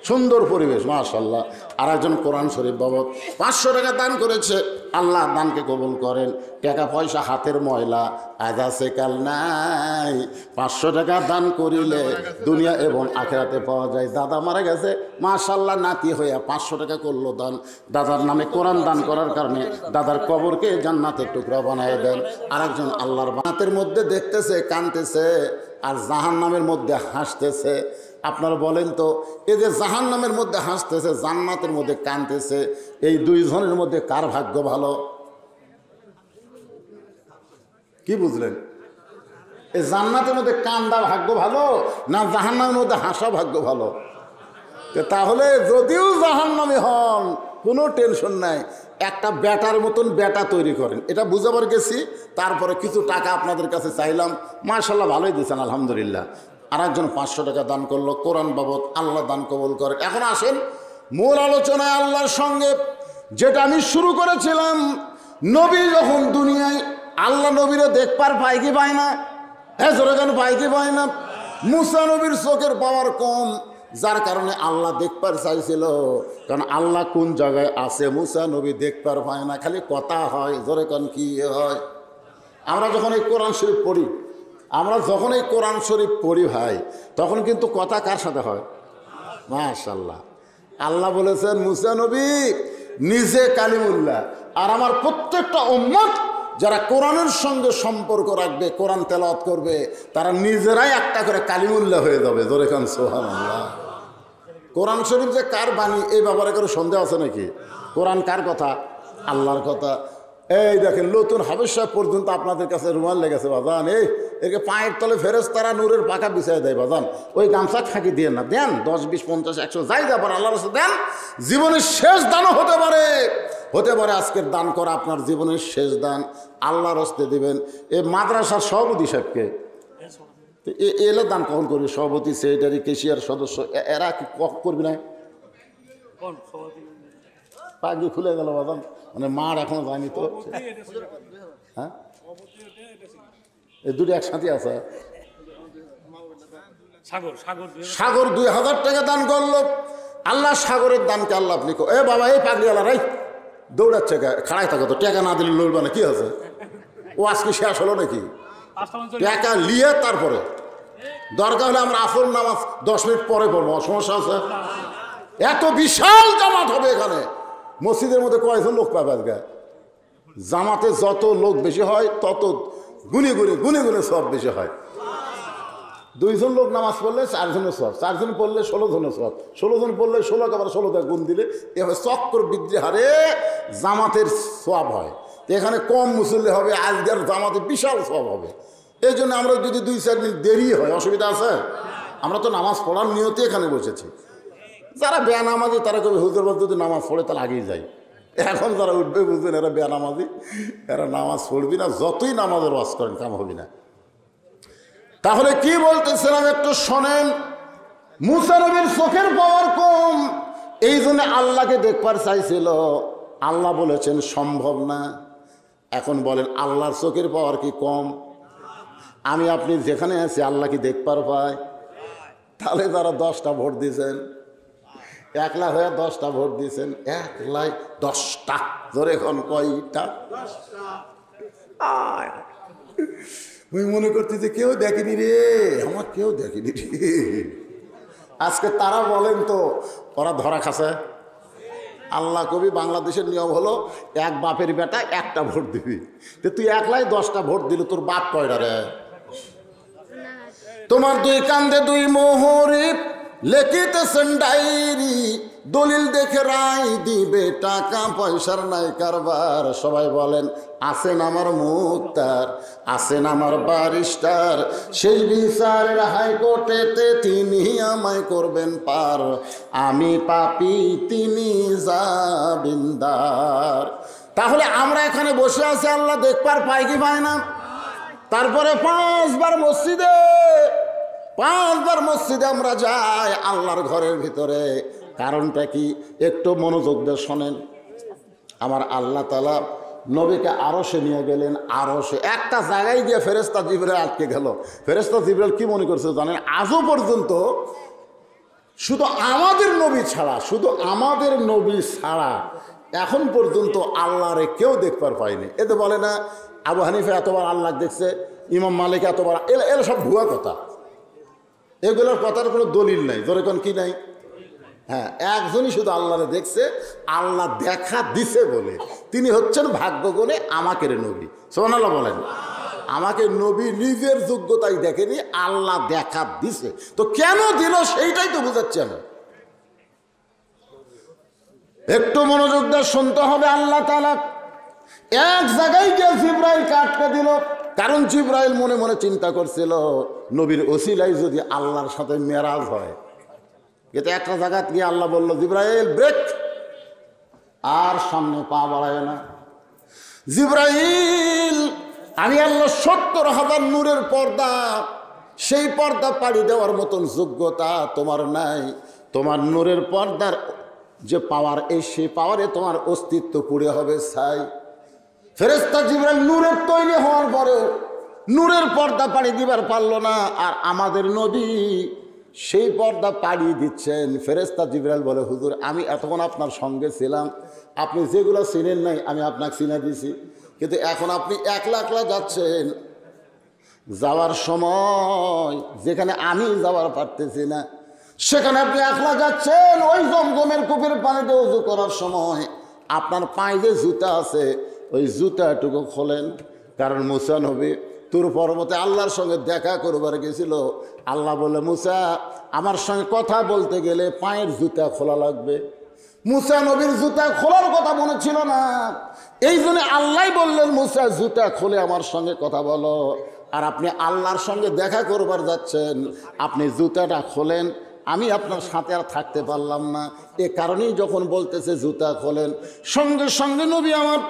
সুন্দর পরিবেশ, মাশাআল্লাহ। আর একজন কোরআন শরীফ বাবদ 500 টাকা দান করেছে। আল্লাহ দানকে কবুল করেন। টাকা পয়সা হাতের ময়লা, আজ আছে কাল নাই। 500 টাকা দান করিলে দুনিয়া এবং আখিরাতে পাওয়া যায়। দাদা মারা গেছে, মাশাআল্লাহ, নাতি হইয়া 500 টাকা করলো দান। দাদার নামে কোরআন দান করার কারণে দাদার কবরকে জান্নাতের টুকরা বানায় দেন। আরেকজন আল্লাহর বানাতের মধ্যে দেখতেছে, কাঁদতেছে, আর জাহান্নামের মধ্যে হাসতেছে। আপনারা বলেন তো, এই যে জাহান্নামের মধ্যে হাসতেছে, জান্নাতের মধ্যে কাঁদতেছে, এই 2 জনের মধ্যে কার ভাগ্য ভালো? কি বুঝলেন? এই জান্নাতের মধ্যে কান্দা ভাগ্য ভালো, না জাহান্নামের মধ্যে হাসা ভাগ্য ভালো? তাহলে যদিও জাহান্নামী হন, কোনো টেনশন নাই, একটা বেটার মতন বেটা তৈরি করেন। এটা বুঝাবার গেছি। তারপরে কিছু টাকা আপনাদের কাছে চাইলাম, মাশাআল্লাহ ভালোই দিয়েছেন, আলহামদুলিল্লাহ। আর একজন 500 টাকা দান করলো কোরআন বাবদ। আল্লাহ দান কবুল করেন। এখন আসেন মূল আলোচনায় আল্লাহর সঙ্গে, যেটা আমি শুরু করেছিলাম। নবী যখন দুনিয়ায়, আল্লাহ নবীরে দেখবার পায় কি পায় না? হ্যাঁ, জোরে কেন পায় কি পায় না? মুসা নবীর চোখের পাওয়ার কম, যার কারণে আল্লাহ দেখবার চাইছিল। কারণ আল্লাহ কোন জায়গায় আছে মুসা নবী দেখবার পায় না, খালি কথা হয়। জোরে কেন কি হয়? আমরা যখন এই কোরআন শরীফ পড়ি, ভাই, তখন কিন্তু কথা কার সাথে হয়? মাশাআল্লাহ। আল্লাহ বলেছেন মুসা নবী নিজে কালিমুল্লাহ, আর আমার প্রত্যেকটা উম্মত যারা কোরআনের সঙ্গে সম্পর্ক রাখবে, কোরআন তেলাওয়াত করবে, তারা নিজেরাই একটা করে কালিমুল্লাহ হয়ে যাবে। জোরে কান সুবহানাল্লাহ। কোরআন শরীফ যে কার বাণী, এই ব্যাপারে কোনো সন্দেহ আছে নাকি? কোরআন কার কথা? আল্লাহর কথা। এই দেখেন, নতুন হাফেজ সাহেব পর্যন্ত আপনাদের কাছে রুমাল লেগেছে বাজান। একে পায়ের তলে ফেরেশতারা নূরের পাখা বিছাই দেয় বাজান। ওই গামছা ফাঁকি দিয়ে না, দেন 10, 20, 50, 100 যাই যাবার আল্লাহর রাস্তায় দেন। জীবনের শেষ দানও হতে পারে আজকের দান করা আপনার জীবনের শেষ দান। আল্লাহর রাস্তায় দিবেন। এই মাদ্রাসার সভাপতি সাহেবকে তো এলে দান কখন করবি? সভাপতি, সেক্রেটারি, কেশিয়ার সদস্য এরা কি করবি না? পাগড়ি খুলে গেল বাদাম, মানে মার এখনো যায়নি তো। হ্যাঁ, এই দুটো একসাথে আছে। সাগর 2000 টাকা দান করলো। আল্লাহ সাগরের দানকে আল্লাহ আপনি এ বাবা, এই পাগড়ি আল্লাহ রাই দৌড়াচ্ছে, খাড়াই থাকো তো, টাকা না দিলে লড়বে না, কি আছে? ও আজকে শেষ হলো নাকি? টাকা নিয়ে তারপরে দরকার হলে আমরা আসর নামাজ 10 মিনিট পরে পড়বো, সমস্যা আছে? এত বিশাল জামাত হবে এখানে। মসজিদের মধ্যে কয়েকজন লোক পাবে আজকে? জামাতে যত লোক বেশি হয় তত গুনে গুনে সব বেশি হয়। 2 জন লোক নামাজ পড়লে 4 জনের সব, 4 জন পড়লে 16 জনের সব, 16 জন পড়লে 16 আবার 16 গুণ দিলে এভাবে চক্র বৃদ্ধি হারে জামাতের সব হয়। এখানে কম মুসল্লি হবে, আজকের জামাতে বিশাল সব হবে। এই জন্য আমরা যদি 2-4 মিনিট দেরি হয়, অসুবিধা আছে? আমরা তো নামাজ পড়ার নিয়তে এখানে বসেছি। যারা বেনামাজি তারা কবে হুজুর যদি নামাজ পড়ে তাহলে আগেই যায়। এখন যারা উঠবে বুঝবেন এরা বেনামাজি, এরা নামাজ পড়বি না, যতই নামাজের ওয়াজ করেন কাম হবে না। তাহলে কি বলতেছিলাম একটু শোনেন। মুসা নবীর চোখের পাওয়ার কম, এই জন্য আল্লাহকে দেখবার চাইছিল। আল্লাহ বলেছেন সম্ভব না। এখন বলেন আল্লাহর চোখের পাওয়ার কি কম? আমি আপনি যেখানে আছি আল্লাহ কি দেখবার পায়? তাহলে যারা 10টা ভোট দিয়েছেন, একলা হয়ে 10টা ভোট দিয়েছেন, একলাই 10টা, ধরে এখন কয়টা? আমি মনে করছি যে কেউ দেখেনি রে, আমার কেউ দেখেনি রে। আজকে তারা বলেন তো ওরা ধরা খাসে। আল্লাহ কবি বাংলাদেশের নিয়ম হলো এক বাপের বেটা একটা ভোট দিবি। তুই একলাই 10টা ভোট দিল, তোর বাপ কয়টা রে? তোমার 2 কান্দে 2 মোহরে লেখিতেছেন ডায়েরি, দলিল দেখে রায় দিবে, টাকা পয়সার নাই কারবার। সবাই বলেন আছেন আমার মুক্তার, আছেন আমার ব্যারিস্টার, সেই বিচারের হাইকোর্টেতে তিনি আমায় করবেন পার। আমি পাপী, তিনি জামিনদার। তাহলে আমরা এখানে বসে আছি, আল্লাহ দেখবার পাই কি পায় না? তারপরে 5 বার মসজিদে আমরা যাই, আল্লাহর ঘরের ভিতরে। কারণটা কি? একটু মনোযোগ দিয়ে শোনেন। আমার আল্লাহ তাআলা নবীকে আরশে নিয়ে গেলেন। আরশে একটা জায়গায় গিয়ে ফেরেশতা জিবরাইল আটকে গেল। ফেরেশতা জিবরাইল কি মনে করছে জানেন? আজও পর্যন্ত শুধু আমাদের নবী ছাড়া এখন পর্যন্ত আল্লাহরে কেউ দেখবার পায়নি। এতে বলে না আবু হানিফা এতবার আল্লাহ দেখছে, ইমাম মালিক এতবার, এরা সব ভুয়া কথা। এগুলোর কথার কোনো দলিল নাই। যেরকম কি নাই? হ্যাঁ, একজনই শুধু আল্লাহরে দেখছে, আল্লাহ দেখা দিছে বলে। তিনি হচ্ছেন ভাগ্যগুণে আমাকে নবী। সুবহানাল্লাহ বলেন। আমাকে নবী নিজের যোগ্যতাই দেখেনি, আল্লাহ দেখা দিছে। তো কেন দিল সেইটাই তো বুঝাচ্ছি আমি। একটু মনোযোগ দিয়ে শুনতে হবে। আল্লাহ তাআলা এক জায়গায় গিয়ে জিবরাইলকে আটকে দিল। কারণ জিবরাইল মনে মনে চিন্তা করছিল নবীর ওসিলায় যদি আল্লাহর সাথে মেরাজ হয়। কিন্তু একটা জায়গায় গিয়ে আল্লাহ বলল, জিবরাইল ব্রেক, আর সামনে পা বাড়ায় না। জিবরাইল, আমি আল্লাহ 70,000 নূরের পর্দা, সেই পর্দা পাড়ি দেওয়ার মতন যোগ্যতা তোমার নাই। তোমার নূরের পর্দার যে পাওয়ার, সেই পাওয়ারে তোমার অস্তিত্ব পুড়ে হবে ছাই। ফেরেশতা জিবরাইল নূরের তৈরি হওয়ার পরেও নূরের পর্দা পাড়ি দিবার পারল না। আর আমাদের নবী সেই পর্দা পাড়ি দিচ্ছেন। ফেরেশতা জিবরাইল বলে, হুজুর আমি এতক্ষণ আপনার সঙ্গে ছিলাম, আপনি যেগুলো চিনেন নাই আমি আপনাকে চিনে দিছি, কিন্তু এখন আপনি একলা যাচ্ছেন। যাওয়ার সময় যেখানে আমি যাওয়ার পারতেছি না, সেখানে আপনি একলা যাচ্ছেন। ওই জমজমের কূপের পানিতে ওযু করার সময় আপনার পায়ে যে জুতা আছে, ওই জুতাটুকু খোলেন। কারণ মুসা নবী তুর পর্বতে আল্লাহর সঙ্গে দেখা করবার গেছিল। আল্লাহ বলে, মুসা আমার সঙ্গে কথা বলতে গেলে পায়ের জুতা খোলা লাগবে। মুসা নবীর জুতা খোলার কথা মনে ছিল না, এই জন্য আল্লাহ বললেন, মুসা জুতা খুলে আমার সঙ্গে কথা বলো। আর আপনি আল্লাহর সঙ্গে দেখা করবার যাচ্ছেন, আপনি জুতাটা খোলেন। আমি আপনার সাথে আর থাকতে পারলাম না, এ কারণেই যখন বলতেছে জুতা খোলেন, সঙ্গে সঙ্গে নবী আমার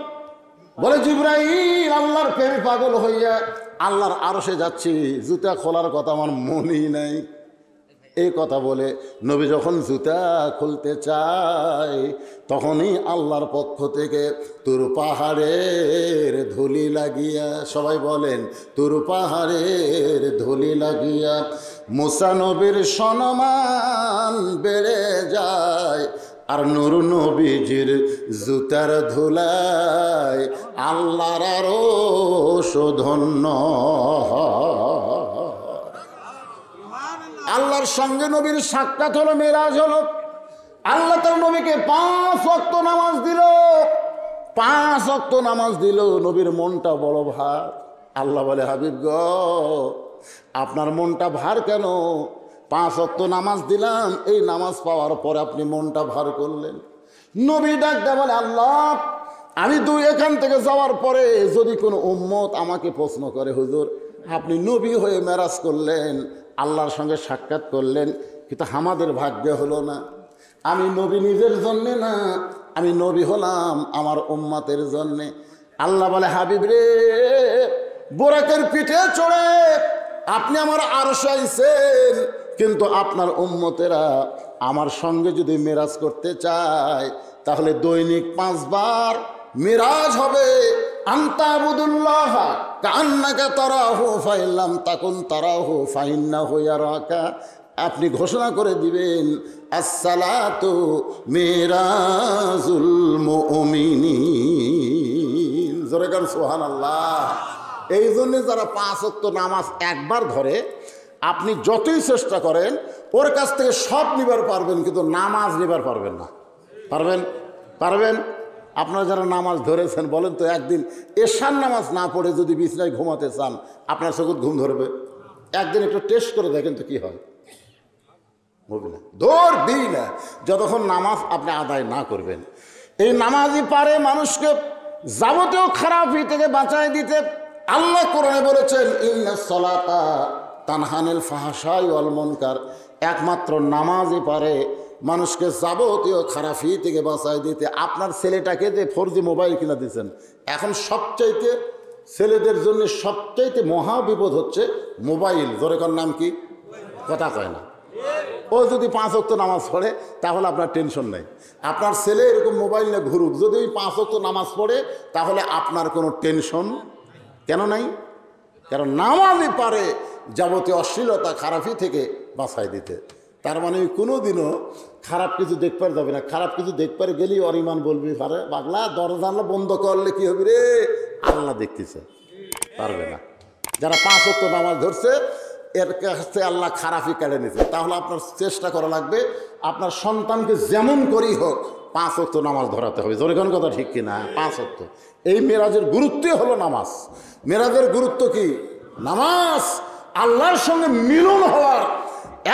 বলে, জিবরাইল আল্লাহর প্রেমে পাগল হইয়া আল্লাহর আরশে যাচ্ছি, জুতা খোলার কথা আমার মনেই নাই। এই কথা বলে নবী যখন জুতা খুলতে চায় তখনই আল্লাহর পক্ষ থেকে তুর পাহাড়ের ধুলি লাগিয়া, সবাই বলেন তুর পাহাড়ের ধুলি লাগিয়া মুসা নবীর সম্মান বেড়ে যায়। আর নূর নবীজির জুতার ধুলায় আল্লাহর আরশ ধন্য। আল্লাহর সঙ্গে নবীর সাক্ষাৎ হলো, মেরাজ হলো। আল্লাহ তার নবীকে 5 ওয়াক্ত নামাজ দিল, 5 ওয়াক্ত নামাজ দিল। নবীর মনটা বড় ভার। আল্লাহ বলে, হাবিব গো, আপনার মনটা ভার কেন? 5 ওয়াক্ত নামাজ দিলাম, এই নামাজ পাওয়ার পরে আপনি মনটা ভার করলেন। নবী ডাক দেয়া বলে, আল্লাহ, আমি এখান থেকে যাওয়ার পরে যদি কোনো উম্মত আমাকে প্রশ্ন করে, হুজুর আপনি নবী হয়ে মেরাজ করলেন, আল্লাহর সঙ্গে সাক্ষাৎ করলেন, কিন্তু আমাদের ভাগ্যে হলো না। আমি নবী নিজের জন্যে না, আমি নবী হলাম আমার উম্মতের জন্যে। আল্লাহ বলে, হাবিব রে, বোরাকের পিঠে চড়ে আপনি আমার আরশে আইছেন, কিন্তু আপনার উম্মতেরা আমার সঙ্গে যদি মেরাজ করতে চায় তাহলে দৈনিক 5 বার মিরাজ হবে। আনতাবুদুল্লাহ কান্নাকা তারাহু ফাইল্লাম তাকুন তারাহু ফাইন্নাহু ইয়ারাকা। আপনি ঘোষণা করে দিবেন, আসসালাতু মিরাজুল মুমিনিন। জোরে গান সুবহানাল্লাহ। এই জন্য যারা 5 ওয়াক্ত নামাজ একবার ধরে, আপনি যতই চেষ্টা করেন ওর কাছ থেকে সব নিবার পারবেন, কিন্তু নামাজ নিবার পারবেন না। পারবেন? পারবেন? আপনারা যারা নামাজ ধরেছেন বলেন তো, একদিন এশার নামাজ না পড়ে যদি বিছনায় ঘুমাতে চান, আপনার চোখে ঘুম ধরবে? একদিন একটু টেস্ট করে দেখেন তো কি হয়। হবে না, ধরবেই না যতক্ষণ নামাজ আপনি আদায় না করবেন। এই নামাজই পারে মানুষকে যাবতীয় খারাপি থেকে বাঁচায় দিতে। আল্লাহ কোরআনে বলেছেন, ইন্নাস সালাতা তানহানিল ফাহশাই ওয়াল মুনকার। একমাত্র নামাজই পারে মানুষকে যাবতীয় খারাপি থেকে বাঁচায় দিতে। আপনার ছেলেটাকে যে 4G মোবাইল কিনে দিয়েছেন, এখন সবচাইতে ছেলেদের জন্য সবচাইতে মহা বিপদ হচ্ছে মোবাইল। জোরেকার নাম কি? কথা কয় না। ও যদি 5 ওয়াক্ত নামাজ পড়ে তাহলে আপনার টেনশন নেই। আপনার ছেলে এরকম মোবাইল নিয়ে ঘুরুক, যদি 5 ওয়াক্ত নামাজ পড়ে তাহলে আপনার কোনো টেনশন কেন নাই? কারণ নামাজই পারে যাবতীয় অশ্লীলতা খারাপি থেকে বাঁচাই দিতে। তার মানে কোনো দিনও খারাপ কিছু দেখবার যাবে না। খারাপ কিছু দেখবার গেলেই অরিমান বলবি, পারে পাগলা দরজা বন্ধ করলে কি হবে রে, আল্লাহ দেখতেছে। পারবে না। যারা 5 ওয়াক্ত নামাজ ধরছে এর কাছে আল্লাহ খারাপই কেড়ে নিছে। তাহলে আপনার চেষ্টা করা লাগবে, আপনার সন্তানকে যেমন করেই হোক 5 ওয়াক্ত নামাজ ধরাতে হবে। জোরে কোন কথা ঠিক কিনা? 5 ওয়াক্ত। এই মেরাজের গুরুত্বই হলো নামাজ। মেরাজের গুরুত্ব কি? নামাজ। আল্লাহর সঙ্গে মিলন হওয়ার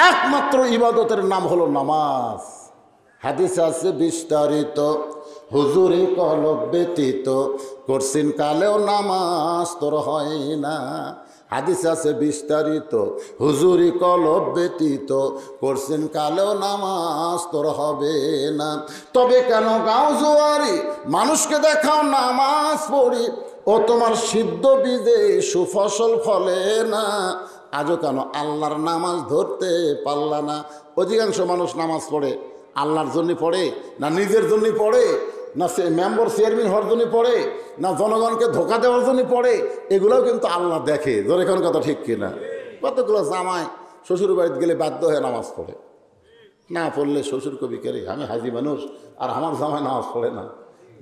একমাত্র ইবাদতের নাম হলো নামাজ। হাদিস আছে বিস্তারিত, হুজুরে কলব ব্যতীত করছেন কালেও নামাজ তোর হয় না। হাদিস আছে বিস্তারিত, হুজুরি কলব ব্যতীত করছেন কালেও নামাজ তোর হবে না। তবে কেন গাও জোয়ারি, মানুষকে দেখাও নামাজ পড়ি, ও তোমার সিদ্ধ বীজে সুফসল ফলে না। আজও কেন আল্লাহর নামাজ ধরতে পারলা না? অধিকাংশ মানুষ নামাজ পড়ে আল্লাহর জন্য পড়ে না নিজের জন্য পড়ে, না মেম্বার চেয়ারম্যান হওয়ার জন্য পড়ে, না জনগণকে ধোকা দেওয়ার জন্য পড়ে। এগুলোও কিন্তু আল্লাহ দেখে। ধরে কোন কথা ঠিক কিনা? কতগুলো জামাই শ্বশুর বাড়িতে গেলে বাধ্য হয়ে নামাজ পড়ে, না পড়লে শ্বশুর কবি কেরে, আমি হাজি মানুষ আর আমার জামাই নামাজ পড়ে না।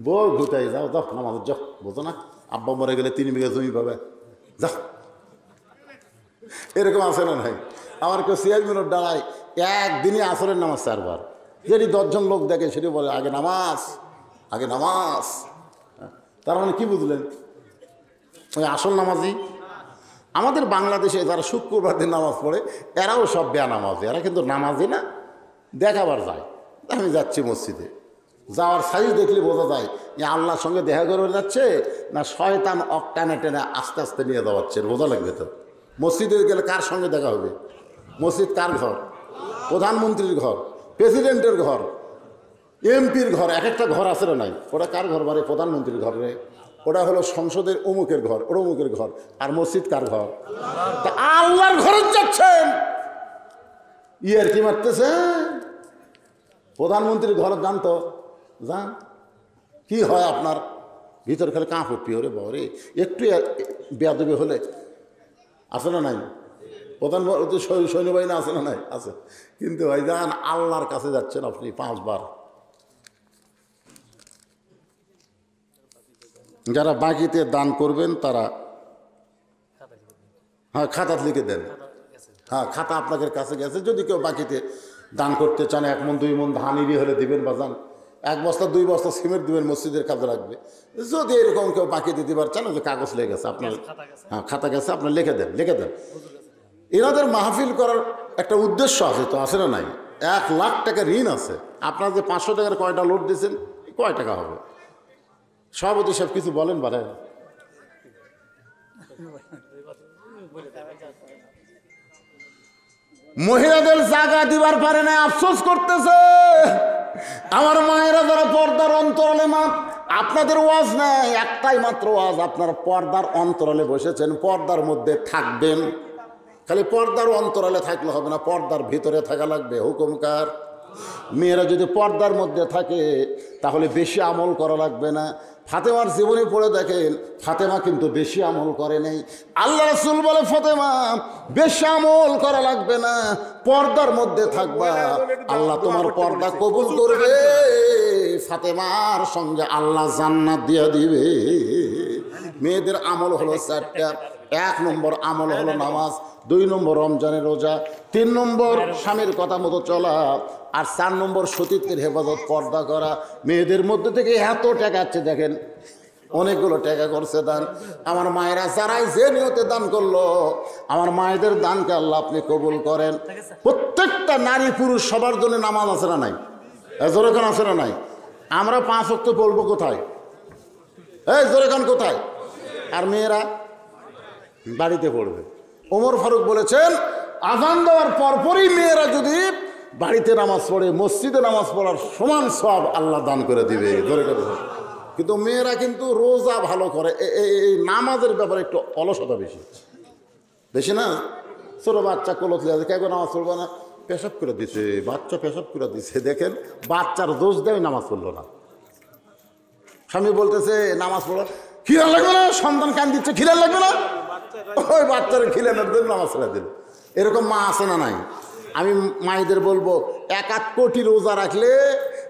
বউ ঘুটাই যাও, যাও নামাজ যাও, বোঝো না আব্বা মরে গেলে 3 বিঘা জমি পাবে, যাও। এরকম আছে না নাই? আমার কেউ চেয়ারম্যানের দাঁড়ায় একদিনই আসরের নামাজ 4 বার। যেটি 10 জন লোক দেখে সেটি বলে আগে নামাজ, আগে নামাজ। তার মানে কি বুঝলেন? ওই আসল নামাজি। আমাদের বাংলাদেশে যারা শুক্রবার দিন নামাজ পড়ে এরাও সব বেয়া নামাজি, এরা কিন্তু নামাজি না, দেখাবার যায়। আমি যাচ্ছি মসজিদে, যাওয়ার সাইজ দেখলে বোঝা যায় যে আল্লাহর সঙ্গে দেখা করে যাচ্ছে না শয়তান অকটানে টেনে আস্তে আস্তে নিয়ে যাওয়াচ্ছে, বোঝা লাগবে তো। মসজিদে গেলে কার সঙ্গে দেখা হবে? মসজিদ কার ঘর? প্রধানমন্ত্রীর ঘর, প্রেসিডেন্টের ঘর, এমপির ঘর, এক একটা ঘর আছে না নাই? ওটা কার ঘর? বারে প্রধানমন্ত্রীর ঘর রে। ওটা হলো সংসদের অমুকের ঘর, ওর অমুকের ঘর, আর মসজিদ কার ঘর? তা আল্লাহর ঘরে যাচ্ছেন, ইয়ার কি মারতেছে? প্রধানমন্ত্রীর ঘরে যান তো, যান, কি হয় আপনার ভিতর খেলে কাঁপ উঠবি, ওরে বাবরে একটু বেয়াদবি হলে। আছে না নাই? প্রধানমন্ত্রী সৈন্যবাহিনী আছে না নাই? আছে। কিন্তু ভাই যান, আল্লাহর কাছে যাচ্ছেন আপনি 5 বার। যারা বাকিতে দান করবেন তারা হ্যাঁ খাতা লিখে দেন। হ্যাঁ, খাতা আপনাদের কাছে গেছে। যদি কেউ বাকিতে দান করতে চান, 1 মণ 2 মণ ধান ইরি হলে দিবেন, বাজান 1 বস্তা 2 বস্তা সিমেন্ট দিবেন, মসজিদের কাজে লাগবে। যদি এরকম কেউ বাকিতে দিবার চান, ওই কাগজ লেগে গেছে আপনার, হ্যাঁ খাতা গেছে, আপনার লিখে দেন, লিখে দেন। এনাদের মাহফিল করার একটা উদ্দেশ্য আছে তো, আছে না নাই? 1 লাখ টাকা ঋণ আছে। আপনার যে 500 টাকার কয়টা লোড দিয়েছেন, কয় টাকা হবে? সভাপতি সব কিছু বলেন বারে। মহিলাদের জায়গা দিবার পারে না, আফসোস করতেছে। আমার মায়েরা যারা পর্দার অন্তরালে, মা আপনাদের ওয়াজ নাই, একটাই মাত্র ওয়াজ, আপনারা পর্দার অন্তরালে বসেছেন, পর্দার মধ্যে থাকবেন। খালি পর্দার অন্তরালে থাকলে হবে না, পর্দার ভিতরে থাকা লাগবে। হুকুমকার মেয়েরা যদি পর্দার মধ্যে থাকে তাহলে বেশি আমল করা লাগবে না। ফাতেমার জীবনী পড়ে দেখেন, ফাতেমা কিন্তু বেশি আমল করে নাই। আল্লাহ রাসূল বলে, ফাতেমা বেশি আমল করা লাগবে না, পর্দার মধ্যে থাকবা, আল্লাহ তোমার পর্দা কবুল করবে, ফাতেমার সঙ্গে আল্লাহ জান্নাত দিয়ে দিবে। মেয়েদের আমল হলো 4টা। 1 নম্বর আমল হলো নামাজ, 2 নম্বর রমজানের রোজা, 3 নম্বর স্বামীর কথা মতো চলা, আর 4 নম্বর সতীত্বের হেফাজত, পর্দা করা। মেয়েদের মধ্যে থেকে এত টাকা আছে দেখেন, অনেকগুলো টাকা করছে দান। আমার মায়েরা যারাই যে নিয়তে দান করলো, আমার মায়েদের দানকে আল্লাহ আপনি কবুল করেন। প্রত্যেকটা নারী পুরুষ সবার জন্য নামাজ আছে না নাই? জোরেখান আছে না নাই? আমরা 5 ওয়াক্ত পড়বো কোথায়? এই জোরেখান কোথায়? আর মেয়েরা বাড়িতে পড়বে। ওমর ফারুক বলেছেন, আযান দেওয়ার পরপরই মেয়েরা যদি বাড়িতে নামাজ পড়ে, মসজিদে নামাজ পড়ার সমান সওয়াব আল্লাহ দান করে দিবে। কিন্তু মেয়েরা কিন্তু রোজা ভালো করে, এই নামাজের ব্যাপারে একটু অলসতা বেশি বেশি না? ছোটো বাচ্চা কোলত লিয়ে আছে, কেউ নামাজ পড়বে না, পেশাব করে দিছে, বাচ্চা পেশাব করে দিছে, দেখেন বাচ্চার দোষ দেয় নামাজ পড়লো না। স্বামী বলতেছে নামাজ পড়ো, খিলান লাগবে না, সন্তান কান দিচ্ছে, খিলান লাগবে না, ওই বাচ্চারা খিলানোর জন্য নামাজ পড়া দিল। এরকম মা আছে না নাই? আমি মায়েদের বলবো, 1 কোটি রোজা রাখলে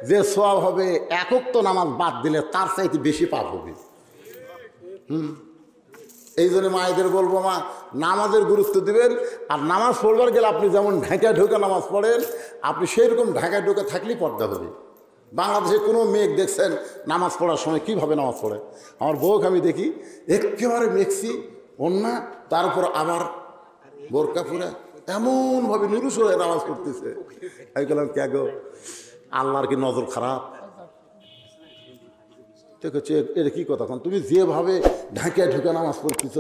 যে সওয়াব হবে, 1 ওয়াক্ত নামাজ বাদ দিলে তার চাইতে বেশি পাপ হবে। এই জন্য মায়েদের বলবো, মা নামাজের গুরুত্ব দিবেন। আর নামাজ পড়বার গেলে আপনি যেমন ঢাকা ঢুকে নামাজ পড়েন, আপনি সেরকম ঢাকা ঢুকে থাকলেই পর্দা হবে। বাংলাদেশে কোনো মেঘ দেখছেন নামাজ পড়ার সময় কীভাবে নামাজ পড়ে? আমার বউকে আমি দেখি একেবারে মেঘছি অন্যা, তার উপর আবার বোরকা পরে এমনভাবে নিরুষ হয়ে নামাজ পড়তেছে। আমি বললাম, কে গো, আল্লাহর কি নজর খারাপ? ঠিক আছে, এটা কী কথা? তুমি যেভাবে ঢাকিয়া ঢুকে নামাজ পড়তেছ,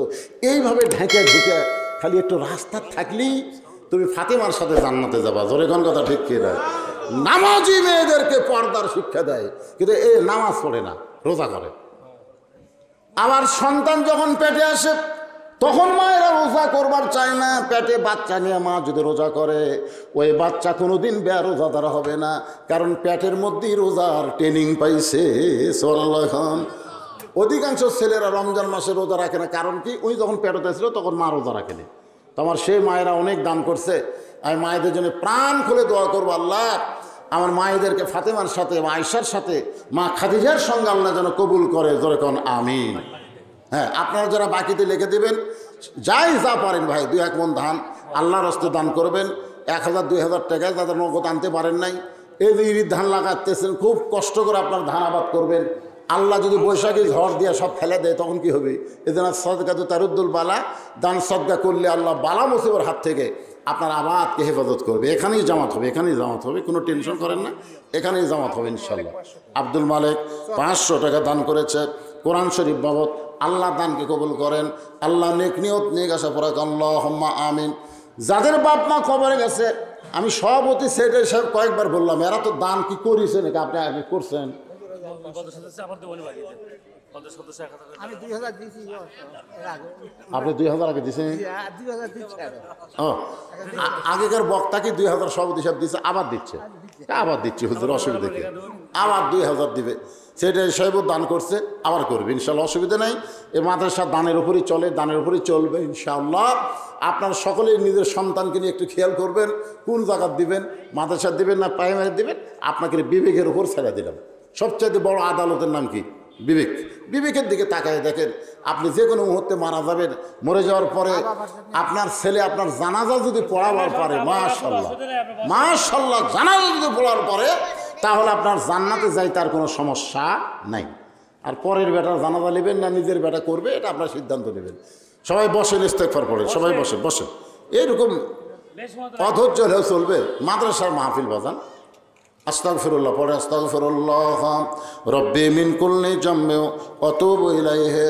এইভাবে ঢাকিয়া ঢুকে খালি একটু রাস্তা থাকলেই তুমি ফাতেমার সাথে জান্নাতে যাবা। জোরে কোন কথা ঠিক কি না? নামাজি মেয়েদেরকে পর্দার শিক্ষা দেয়, কিন্তু এ নামাজ পড়ে না, রোজা করে। আবার সন্তান যখন পেটে আসে তখন মায়েরা রোজা করবার চায় না। পেটে বাচ্চা নিয়ে মা যদি রোজা করে, ওই বাচ্চা কোনোদিন বেরোজাদার হবে না, কারণ পেটের মধ্যেই রোজার ট্রেনিং পাইছে। সুবহানাল্লাহ। অধিকাংশ ছেলেরা রমজান মাসে রোজা রাখে না, কারণ কি? ওই যখন পেটতে ছিল তখন মা রোজা রাখেনি। তো আমার সেই মায়েরা অনেক দান করছে। আমি মায়েদের জন্য প্রাণ খুলে দোয়া করবো, আল্লাহ আমার মায়েদেরকে ফাতেমার সাথে, আয়েশার সাথে, মা খাদিজার সঙ্গে আল্লাহ যেন কবুল করে। জোরে কোন আমিন। হ্যাঁ, আপনারা যারা বাকিতে লিখে দেবেন, যাই যা পারেন ভাই, 2-1 মণ ধান আল্লাহর হস্তে দান করবেন। 1000-2000 টাকায় যাদের নগদ আনতে পারেন নাই, এই যে ইরির ধান লাগাতেছেন, খুব কষ্ট করে আপনার ধান আবাদ করবেন। আল্লাহ যদি বৈশাখী ঝড় দিয়ে সব ফেলে দেয় তখন কি হবে? এজন্য সদকা তো তারুদ্দুল বালা, দান সদকা করলে আল্লাহ বালা মুসিবর হাত থেকে আপনার আবাদকে হেফাজত করবে। এখানেই জামাত হবে, এখানেই জামাত হবে, কোনো টেনশন করেন না, এখানেই জামাত হবে ইনশাল্লাহ। আব্দুল মালিক 500 টাকা দান করেছে কোরআন শরীফ বাবদ। আল্লাহ দানকে কবুল করেন, আল্লাহ নেক নিয়ত নিয়ে আসা পড়া আল্লাহুম্মা আমিন। যাদের বাপ মা কবরে গেছে, আমি সভাপতি সেক্রেটারি সাহেব কয়েকবার বললাম, এরা তো দান কি করেছে নাকি? আপনি আগে করছেন? আমি 2000 দিয়েছি এর আগে। আপনি 2000 আগে দিয়েছেন? 2000 দিচ্ছি আরো। ও আগেকার বক্তা কি 2000 সভাপতি সাহেব দিচ্ছে, আবার দিচ্ছে, আবার দিচ্ছি হুজুর, অসুবিধা কি, আবার 2000 দিবে। সেটা সাহেবও দান করছে, আবার করবে ইনশাল্লাহ, অসুবিধা নাই। এই মাদ্রাসা দানের উপরই চলে, দানের উপরই চলবে ইনশাআল্লাহ। আপনার সকলেই নিজের সন্তানকে নিয়ে একটু খেয়াল করবেন, কোন জায়গা দিবেন, মাদ্রাসা দিবেন না প্রাইমারি দিবেন, আপনাকে বিবেকের উপর ছেড়ে দিলাম। সবচাইতে বড় আদালতের নাম কি? বিবেক। বিবেকের দিকে তাকায় দেখেন, আপনি যে কোনো মুহূর্তে মারা যাবেন, মরে যাওয়ার পরে আপনার ছেলে আপনার জানাজা যদি পড়াবার পারে, মাশাআল্লাহ মাশাআল্লাহ, জানাজা যদি পড়ার পরে, তাহলে আপনার জান্নাতে যাই তার কোনো সমস্যা নাই। আর পরের বেটার জানাজা নেবেন না নিজের বেটা করবে, এটা আপনার সিদ্ধান্ত নেবেন। সবাই বসেন, ইস্তেগফার পড়েন, সবাই বসেন বসেন। এইরকম অধৈর্য হলেও চলবে। মাদ্রাসার মাহফিল বাজান, আস্তাগফিরুল্লাহ পড়ে, আস্তাগফিরুল্লাহ রব্বি মিন কুল্লি জাম্মি ওয়া আতুবু ইলাইহি,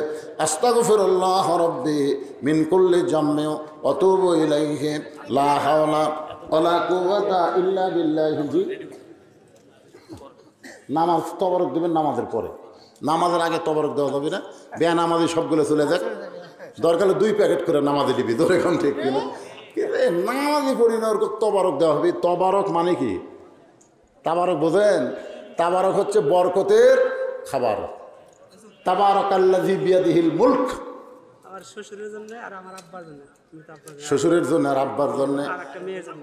আস্তাগফিরুল্লাহ রব্বি মিন কুল্লি জাম্মি ওয়া আতুবু ইলাইহি, লা হাওলা ওয়ালা কুওয়াতা ইল্লা বিল্লাহি। জি, নামাজ তবরক দেবেন নামাজের পরে, নামাজের আগে তবরক দেওয়া যাবে না। বেনামাজি সবগুলো চলে যাক, দরকার 2 প্যাকেট করে নামাজে দিবি, ধরে এখন ঠিক কিনা। কিন্তু নামাজই পড়ি না, ওরকম তবারক দেওয়া হবে। তবারক মানে কি? তাবারক বোঝেন? তাবারক হচ্ছে বরকতের খাবার। তাবারাকাল্লাযী বিয়াদিহিল মুলক। আমার শ্বশুরের জন্য আর আমার আব্বার জন্য, শ্বশুরের জন্য আর আব্বার জন্য, আর একটা মেয়ের জন্য।